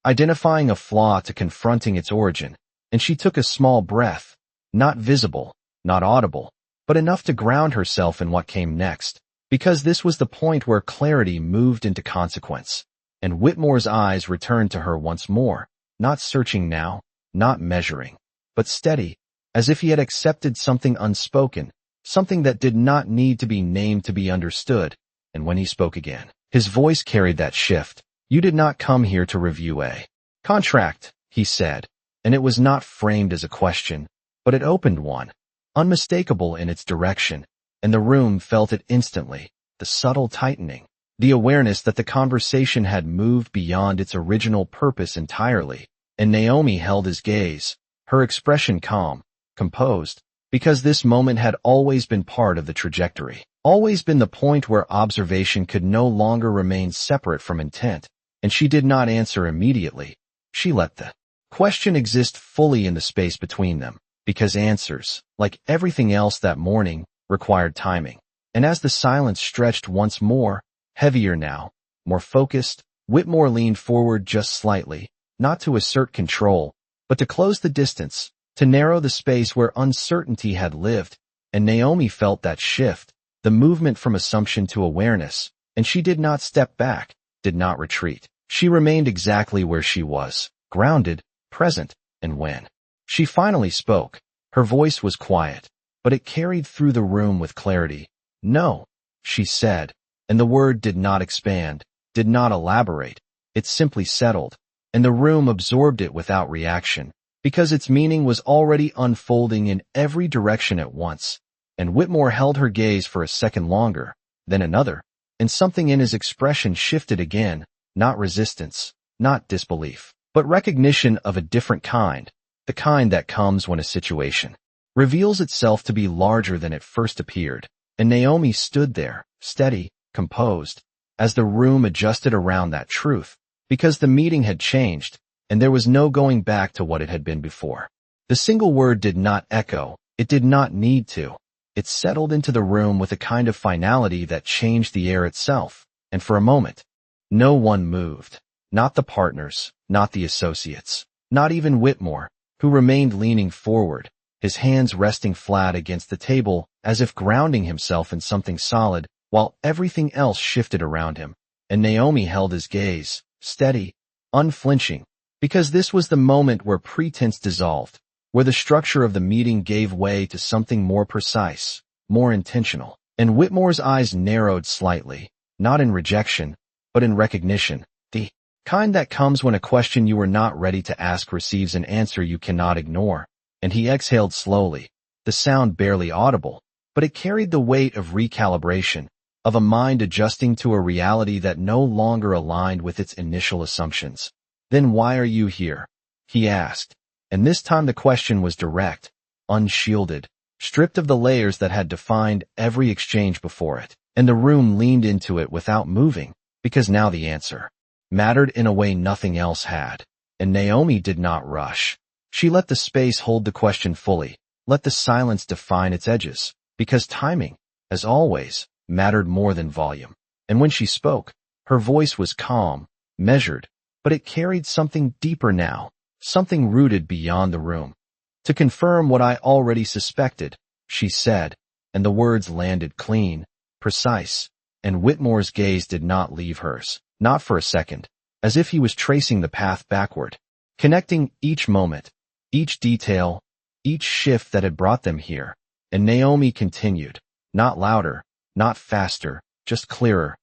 Speaker 1: identifying a flaw to confronting its origin. And she took a small breath, not visible, not audible, but enough to ground herself in what came next, because this was the point where clarity moved into consequence. And Whitmore's eyes returned to her once more, not searching now, not measuring, but steady, as if he had accepted something unspoken, something that did not need to be named to be understood. And when he spoke again, his voice carried that shift. You did not come here to review a contract, he said, and it was not framed as a question, but it opened one, unmistakable in its direction, and the room felt it instantly, the subtle tightening, the awareness that the conversation had moved beyond its original purpose entirely. And Naomi held his gaze, her expression calm, composed, because this moment had always been part of the trajectory, always been the point where observation could no longer remain separate from intent. And she did not answer immediately. She let the question exist fully in the space between them, because answers, like everything else that morning, required timing. And as the silence stretched once more, heavier now, more focused, Whitmore leaned forward just slightly, not to assert control, but to close the distance, to narrow the space where uncertainty had lived. And Naomi felt that shift, the movement from assumption to awareness, and she did not step back, did not retreat. She remained exactly where she was, grounded, present, and when she finally spoke, her voice was quiet, but it carried through the room with clarity. No, she said, and the word did not expand, did not elaborate, it simply settled, and the room absorbed it without reaction, because its meaning was already unfolding in every direction at once. And Whitmore held her gaze for a second longer, then another, and something in his expression shifted again, not resistance, not disbelief, but recognition of a different kind, the kind that comes when a situation reveals itself to be larger than it first appeared. And Naomi stood there, steady, composed, as the room adjusted around that truth, because the meeting had changed, and there was no going back to what it had been before. The single word did not echo, it did not need to. It settled into the room with a kind of finality that changed the air itself, and for a moment, no one moved. Not the partners, not the associates, not even Whitmore, who remained leaning forward, his hands resting flat against the table as if grounding himself in something solid, while everything else shifted around him. And Naomi held his gaze, steady, unflinching, because this was the moment where pretense dissolved, where the structure of the meeting gave way to something more precise, more intentional. And Whitmore's eyes narrowed slightly, not in rejection, but in recognition, the kind that comes when a question you are not ready to ask receives an answer you cannot ignore. And he exhaled slowly, the sound barely audible, but it carried the weight of recalibration, of a mind adjusting to a reality that no longer aligned with its initial assumptions. Then why are you here? He asked. And this time the question was direct, unshielded, stripped of the layers that had defined every exchange before it. And the room leaned into it without moving, because now the answer mattered in a way nothing else had. And Naomi did not rush. She let the space hold the question fully, let the silence define its edges, because timing, as always, mattered more than volume. And when she spoke, her voice was calm, measured, but it carried something deeper now, something rooted beyond the room. To confirm what I already suspected, she said, and the words landed clean, precise, and Whitmore's gaze did not leave hers, not for a second, as if he was tracing the path backward, connecting each moment, each detail, each shift that had brought them here. And Naomi continued, not louder, not faster, just clearer.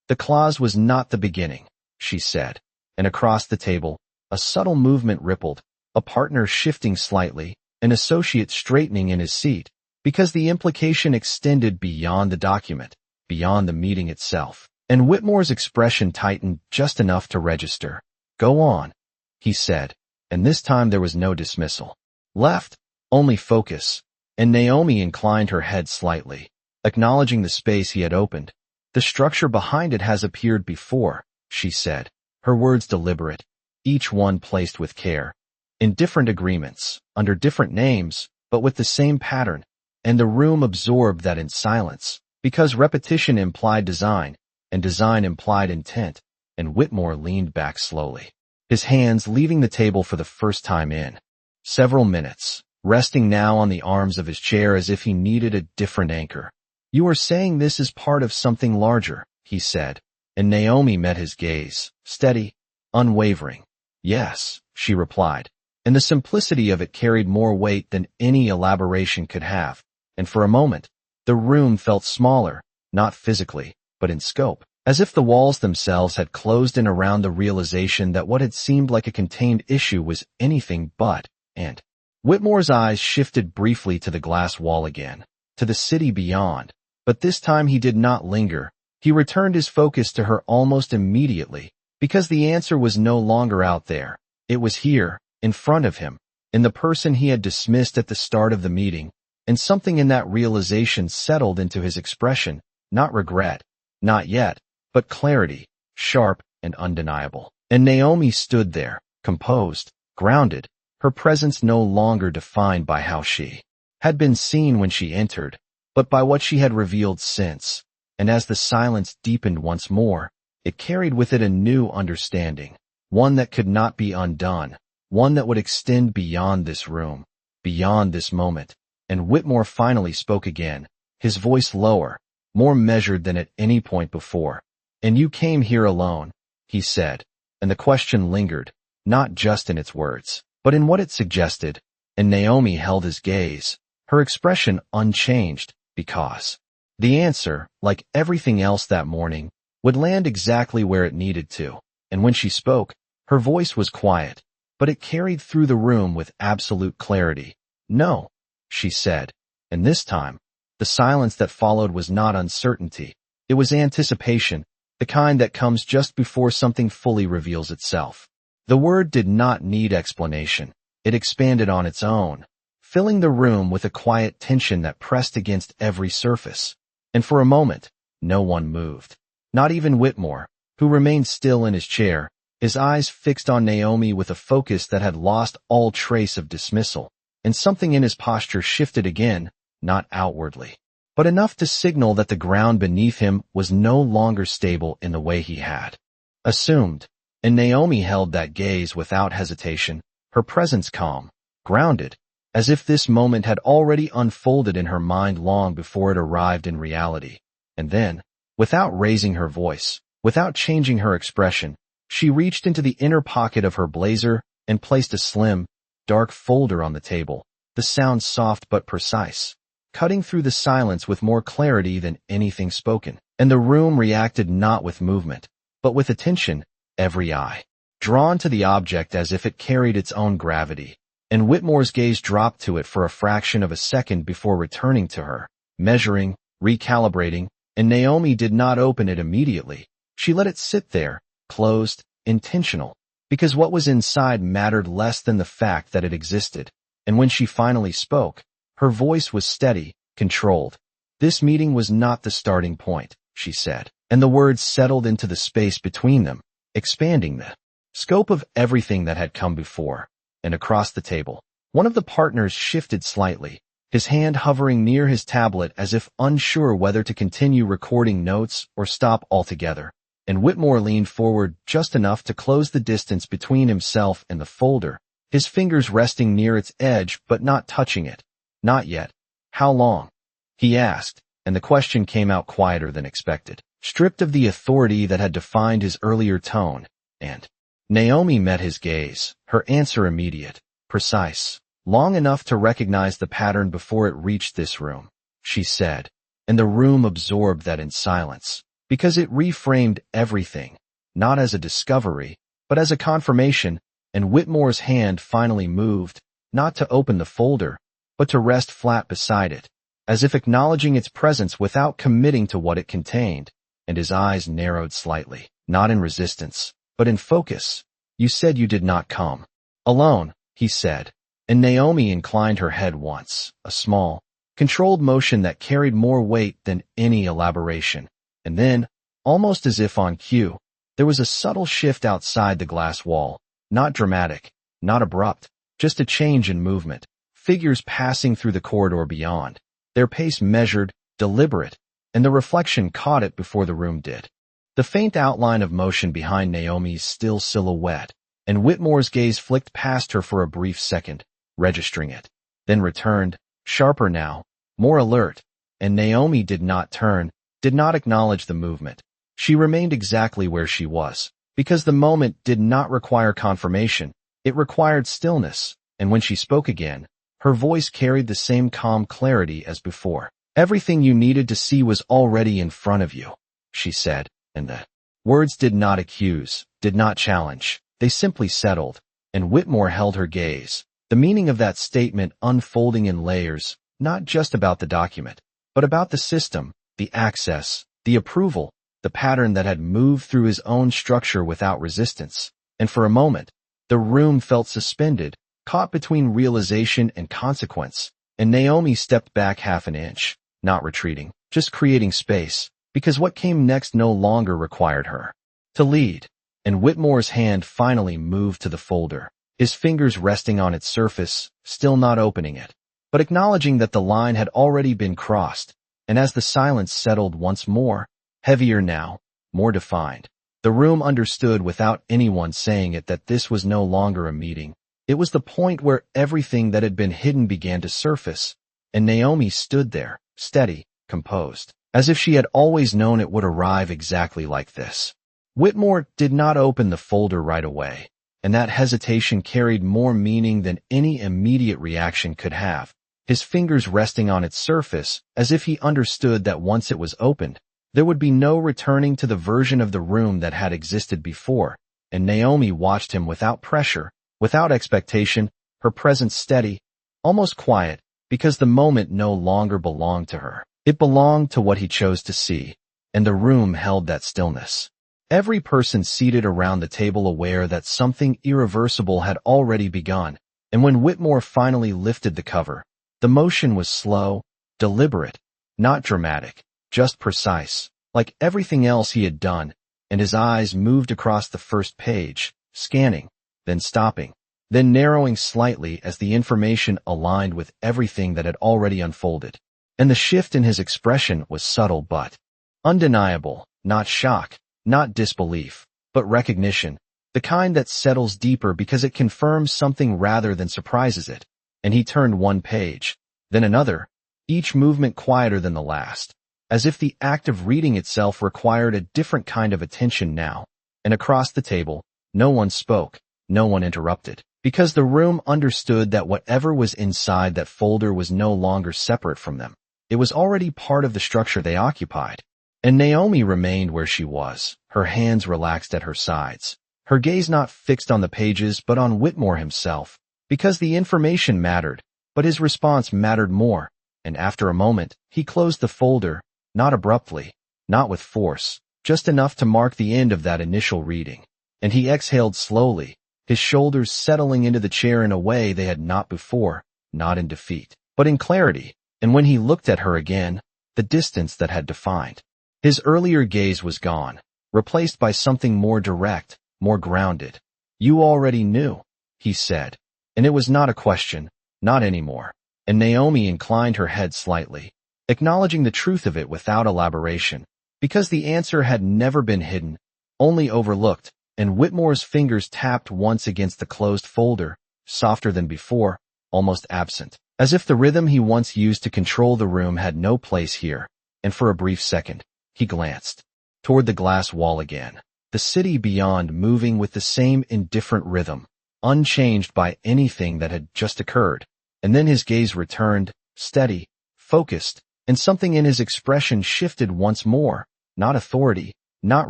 Speaker 1: The clause was not the beginning, she said, and across the table, a subtle movement rippled, a partner shifting slightly, an associate straightening in his seat, because the implication extended beyond the document, beyond the meeting itself. And Whitmore's expression tightened just enough to register. Go on, he said, and this time there was no dismissal. Left, only focus, and Naomi inclined her head slightly, acknowledging the space he had opened. The structure behind it has appeared before, she said, her words deliberate, each one placed with care. In different agreements, under different names, but with the same pattern, and the room absorbed that in silence, because repetition implied design, and design implied intent, and Whitmore leaned back slowly, his hands leaving the table for the first time in several minutes, resting now on the arms of his chair as if he needed a different anchor. You are saying this is part of something larger, he said, and Naomi met his gaze, steady, unwavering. Yes, she replied, and the simplicity of it carried more weight than any elaboration could have, and for a moment, the room felt smaller, not physically, but in scope, as if the walls themselves had closed in around the realization that what had seemed like a contained issue was anything but, and Whitmore's eyes shifted briefly to the glass wall again, to the city beyond, but this time he did not linger. He returned his focus to her almost immediately, because the answer was no longer out there. It was here, in front of him, in the person he had dismissed at the start of the meeting, and something in that realization settled into his expression, not regret, not yet, but clarity, sharp and undeniable. And Naomi stood there, composed, grounded, her presence no longer defined by how she had been seen when she entered, but by what she had revealed since. And as the silence deepened once more, it carried with it a new understanding, one that could not be undone, one that would extend beyond this room, beyond this moment. And Whitmore finally spoke again, his voice lower, more measured than at any point before. And you came here alone, he said, and the question lingered, not just in its words, but in what it suggested. And Naomi held his gaze, her expression unchanged, because the answer, like everything else that morning, would land exactly where it needed to. And when she spoke, her voice was quiet, but it carried through the room with absolute clarity. No, she said, and this time, the silence that followed was not uncertainty. It was anticipation, the kind that comes just before something fully reveals itself. The word did not need explanation. It expanded on its own, filling the room with a quiet tension that pressed against every surface. And for a moment, no one moved. Not even Whitmore, who remained still in his chair, his eyes fixed on Naomi with a focus that had lost all trace of dismissal. And something in his posture shifted again, not outwardly, but enough to signal that the ground beneath him was no longer stable in the way he had assumed. And Naomi held that gaze without hesitation, her presence calm, grounded, as if this moment had already unfolded in her mind long before it arrived in reality. And then, without raising her voice, without changing her expression, she reached into the inner pocket of her blazer and placed a slim, dark folder on the table, the sound soft but precise, cutting through the silence with more clarity than anything spoken. And the room reacted not with movement, but with attention, every eye drawn to the object as if it carried its own gravity. And Whitmore's gaze dropped to it for a fraction of a second before returning to her, measuring, recalibrating, and Naomi did not open it immediately. She let it sit there, closed, intentional, because what was inside mattered less than the fact that it existed. And when she finally spoke, her voice was steady, controlled. This meeting was not the starting point, she said, and the words settled into the space between them, expanding the scope of everything that had come before. And across the table, one of the partners shifted slightly, his hand hovering near his tablet as if unsure whether to continue recording notes or stop altogether. And Whitmore leaned forward just enough to close the distance between himself and the folder, his fingers resting near its edge but not touching it. Not yet. How long? He asked, and the question came out quieter than expected, stripped of the authority that had defined his earlier tone, and Naomi met his gaze, her answer immediate, precise, long enough to recognize the pattern before it reached this room, she said, and the room absorbed that in silence, because it reframed everything, not as a discovery, but as a confirmation, and Whitmore's hand finally moved, not to open the folder, but to rest flat beside it, as if acknowledging its presence without committing to what it contained, and his eyes narrowed slightly, not in resistance, but in focus. You said you did not come alone, he said, and Naomi inclined her head once, a small, controlled motion that carried more weight than any elaboration, and then, almost as if on cue, there was a subtle shift outside the glass wall, not dramatic, not abrupt, just a change in movement, figures passing through the corridor beyond, their pace measured, deliberate, and the reflection caught it before the room did. The faint outline of motion behind Naomi's still silhouette, and Whitmore's gaze flicked past her for a brief second, registering it, then returned, sharper now, more alert, and Naomi did not turn, did not acknowledge the movement. She remained exactly where she was, because the moment did not require confirmation, it required stillness, and when she spoke again, her voice carried the same calm clarity as before. Everything you needed to see was already in front of you, she said, and the words did not accuse, did not challenge, they simply settled, and Whitmore held her gaze, the meaning of that statement unfolding in layers, not just about the document, but about the system, the access, the approval, the pattern that had moved through his own structure without resistance, and for a moment, the room felt suspended, caught between realization and consequence, and Naomi stepped back half an inch, not retreating, just creating space, because what came next no longer required her to lead, and Whitmore's hand finally moved to the folder, his fingers resting on its surface, still not opening it, but acknowledging that the line had already been crossed, and as the silence settled once more, heavier now, more defined, the room understood without anyone saying it that this was no longer a meeting. It was the point where everything that had been hidden began to surface, and Naomi stood there, steady, composed, as if she had always known it would arrive exactly like this. Whitmore did not open the folder right away, and that hesitation carried more meaning than any immediate reaction could have, his fingers resting on its surface as if he understood that once it was opened, there would be no returning to the version of the room that had existed before, and Naomi watched him without pressure, without expectation, her presence steady, almost quiet, because the moment no longer belonged to her. It belonged to what he chose to see, and the room held that stillness. Every person seated around the table aware that something irreversible had already begun, and when Whitmore finally lifted the cover, the motion was slow, deliberate, not dramatic, just precise, like everything else he had done, and his eyes moved across the first page, scanning, then stopping, then narrowing slightly as the information aligned with everything that had already unfolded. And the shift in his expression was subtle but undeniable, not shock, not disbelief, but recognition, the kind that settles deeper because it confirms something rather than surprises it. And he turned one page, then another, each movement quieter than the last, as if the act of reading itself required a different kind of attention now. And across the table, no one spoke, no one interrupted, because the room understood that whatever was inside that folder was no longer separate from them. It was already part of the structure they occupied. And Naomi remained where she was, her hands relaxed at her sides, her gaze not fixed on the pages but on Whitmore himself, because the information mattered, but his response mattered more, and after a moment, he closed the folder, not abruptly, not with force, just enough to mark the end of that initial reading. And he exhaled slowly, his shoulders settling into the chair in a way they had not before, not in defeat, but in clarity. And when he looked at her again, the distance that had defined his earlier gaze was gone, replaced by something more direct, more grounded. You already knew, he said, and it was not a question, not anymore. And Naomi inclined her head slightly, acknowledging the truth of it without elaboration, because the answer had never been hidden, only overlooked, and Whitmore's fingers tapped once against the closed folder, softer than before, almost absent. As if the rhythm he once used to control the room had no place here, and for a brief second, he glanced toward the glass wall again. The city beyond moving with the same indifferent rhythm, unchanged by anything that had just occurred. And then his gaze returned, steady, focused, and something in his expression shifted once more. Not authority, not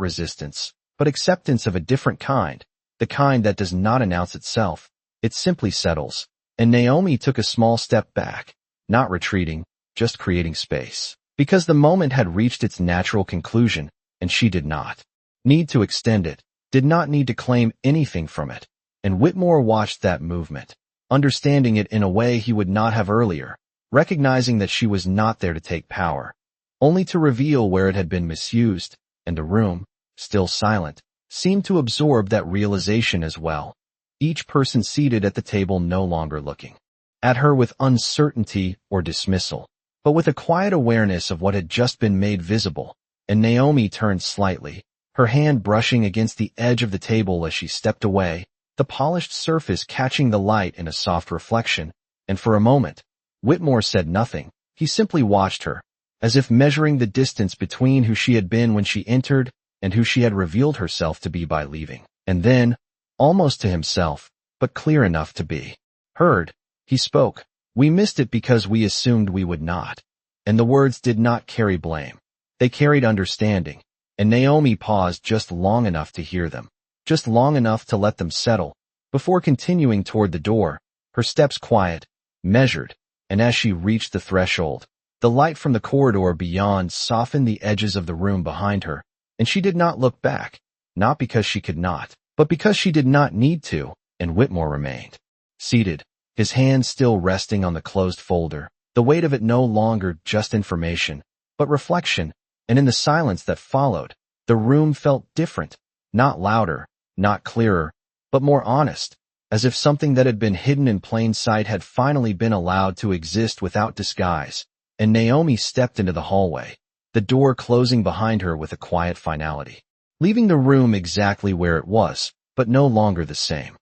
Speaker 1: resistance, but acceptance of a different kind, the kind that does not announce itself. It simply settles. And Naomi took a small step back, not retreating, just creating space. Because the moment had reached its natural conclusion, and she did not need to extend it, did not need to claim anything from it. And Whitmore watched that movement, understanding it in a way he would not have earlier, recognizing that she was not there to take power, only to reveal where it had been misused, and the room, still silent, seemed to absorb that realization as well. Each person seated at the table no longer looking at her with uncertainty or dismissal, but with a quiet awareness of what had just been made visible. And Naomi turned slightly, her hand brushing against the edge of the table as she stepped away, the polished surface catching the light in a soft reflection. And for a moment, Whitmore said nothing. He simply watched her, as if measuring the distance between who she had been when she entered and who she had revealed herself to be by leaving. And then, almost to himself, but clear enough to be heard, he spoke. We missed it because we assumed we would not. And the words did not carry blame. They carried understanding. And Naomi paused just long enough to hear them, just long enough to let them settle, before continuing toward the door, her steps quiet, measured, and as she reached the threshold, the light from the corridor beyond softened the edges of the room behind her, and she did not look back, not because she could not, but because she did not need to. And Whitmore remained seated, his hand still resting on the closed folder, the weight of it no longer just information, but reflection. And in the silence that followed, the room felt different, not louder, not clearer, but more honest, as if something that had been hidden in plain sight had finally been allowed to exist without disguise. And Naomi stepped into the hallway, the door closing behind her with a quiet finality, leaving the room exactly where it was, but no longer the same.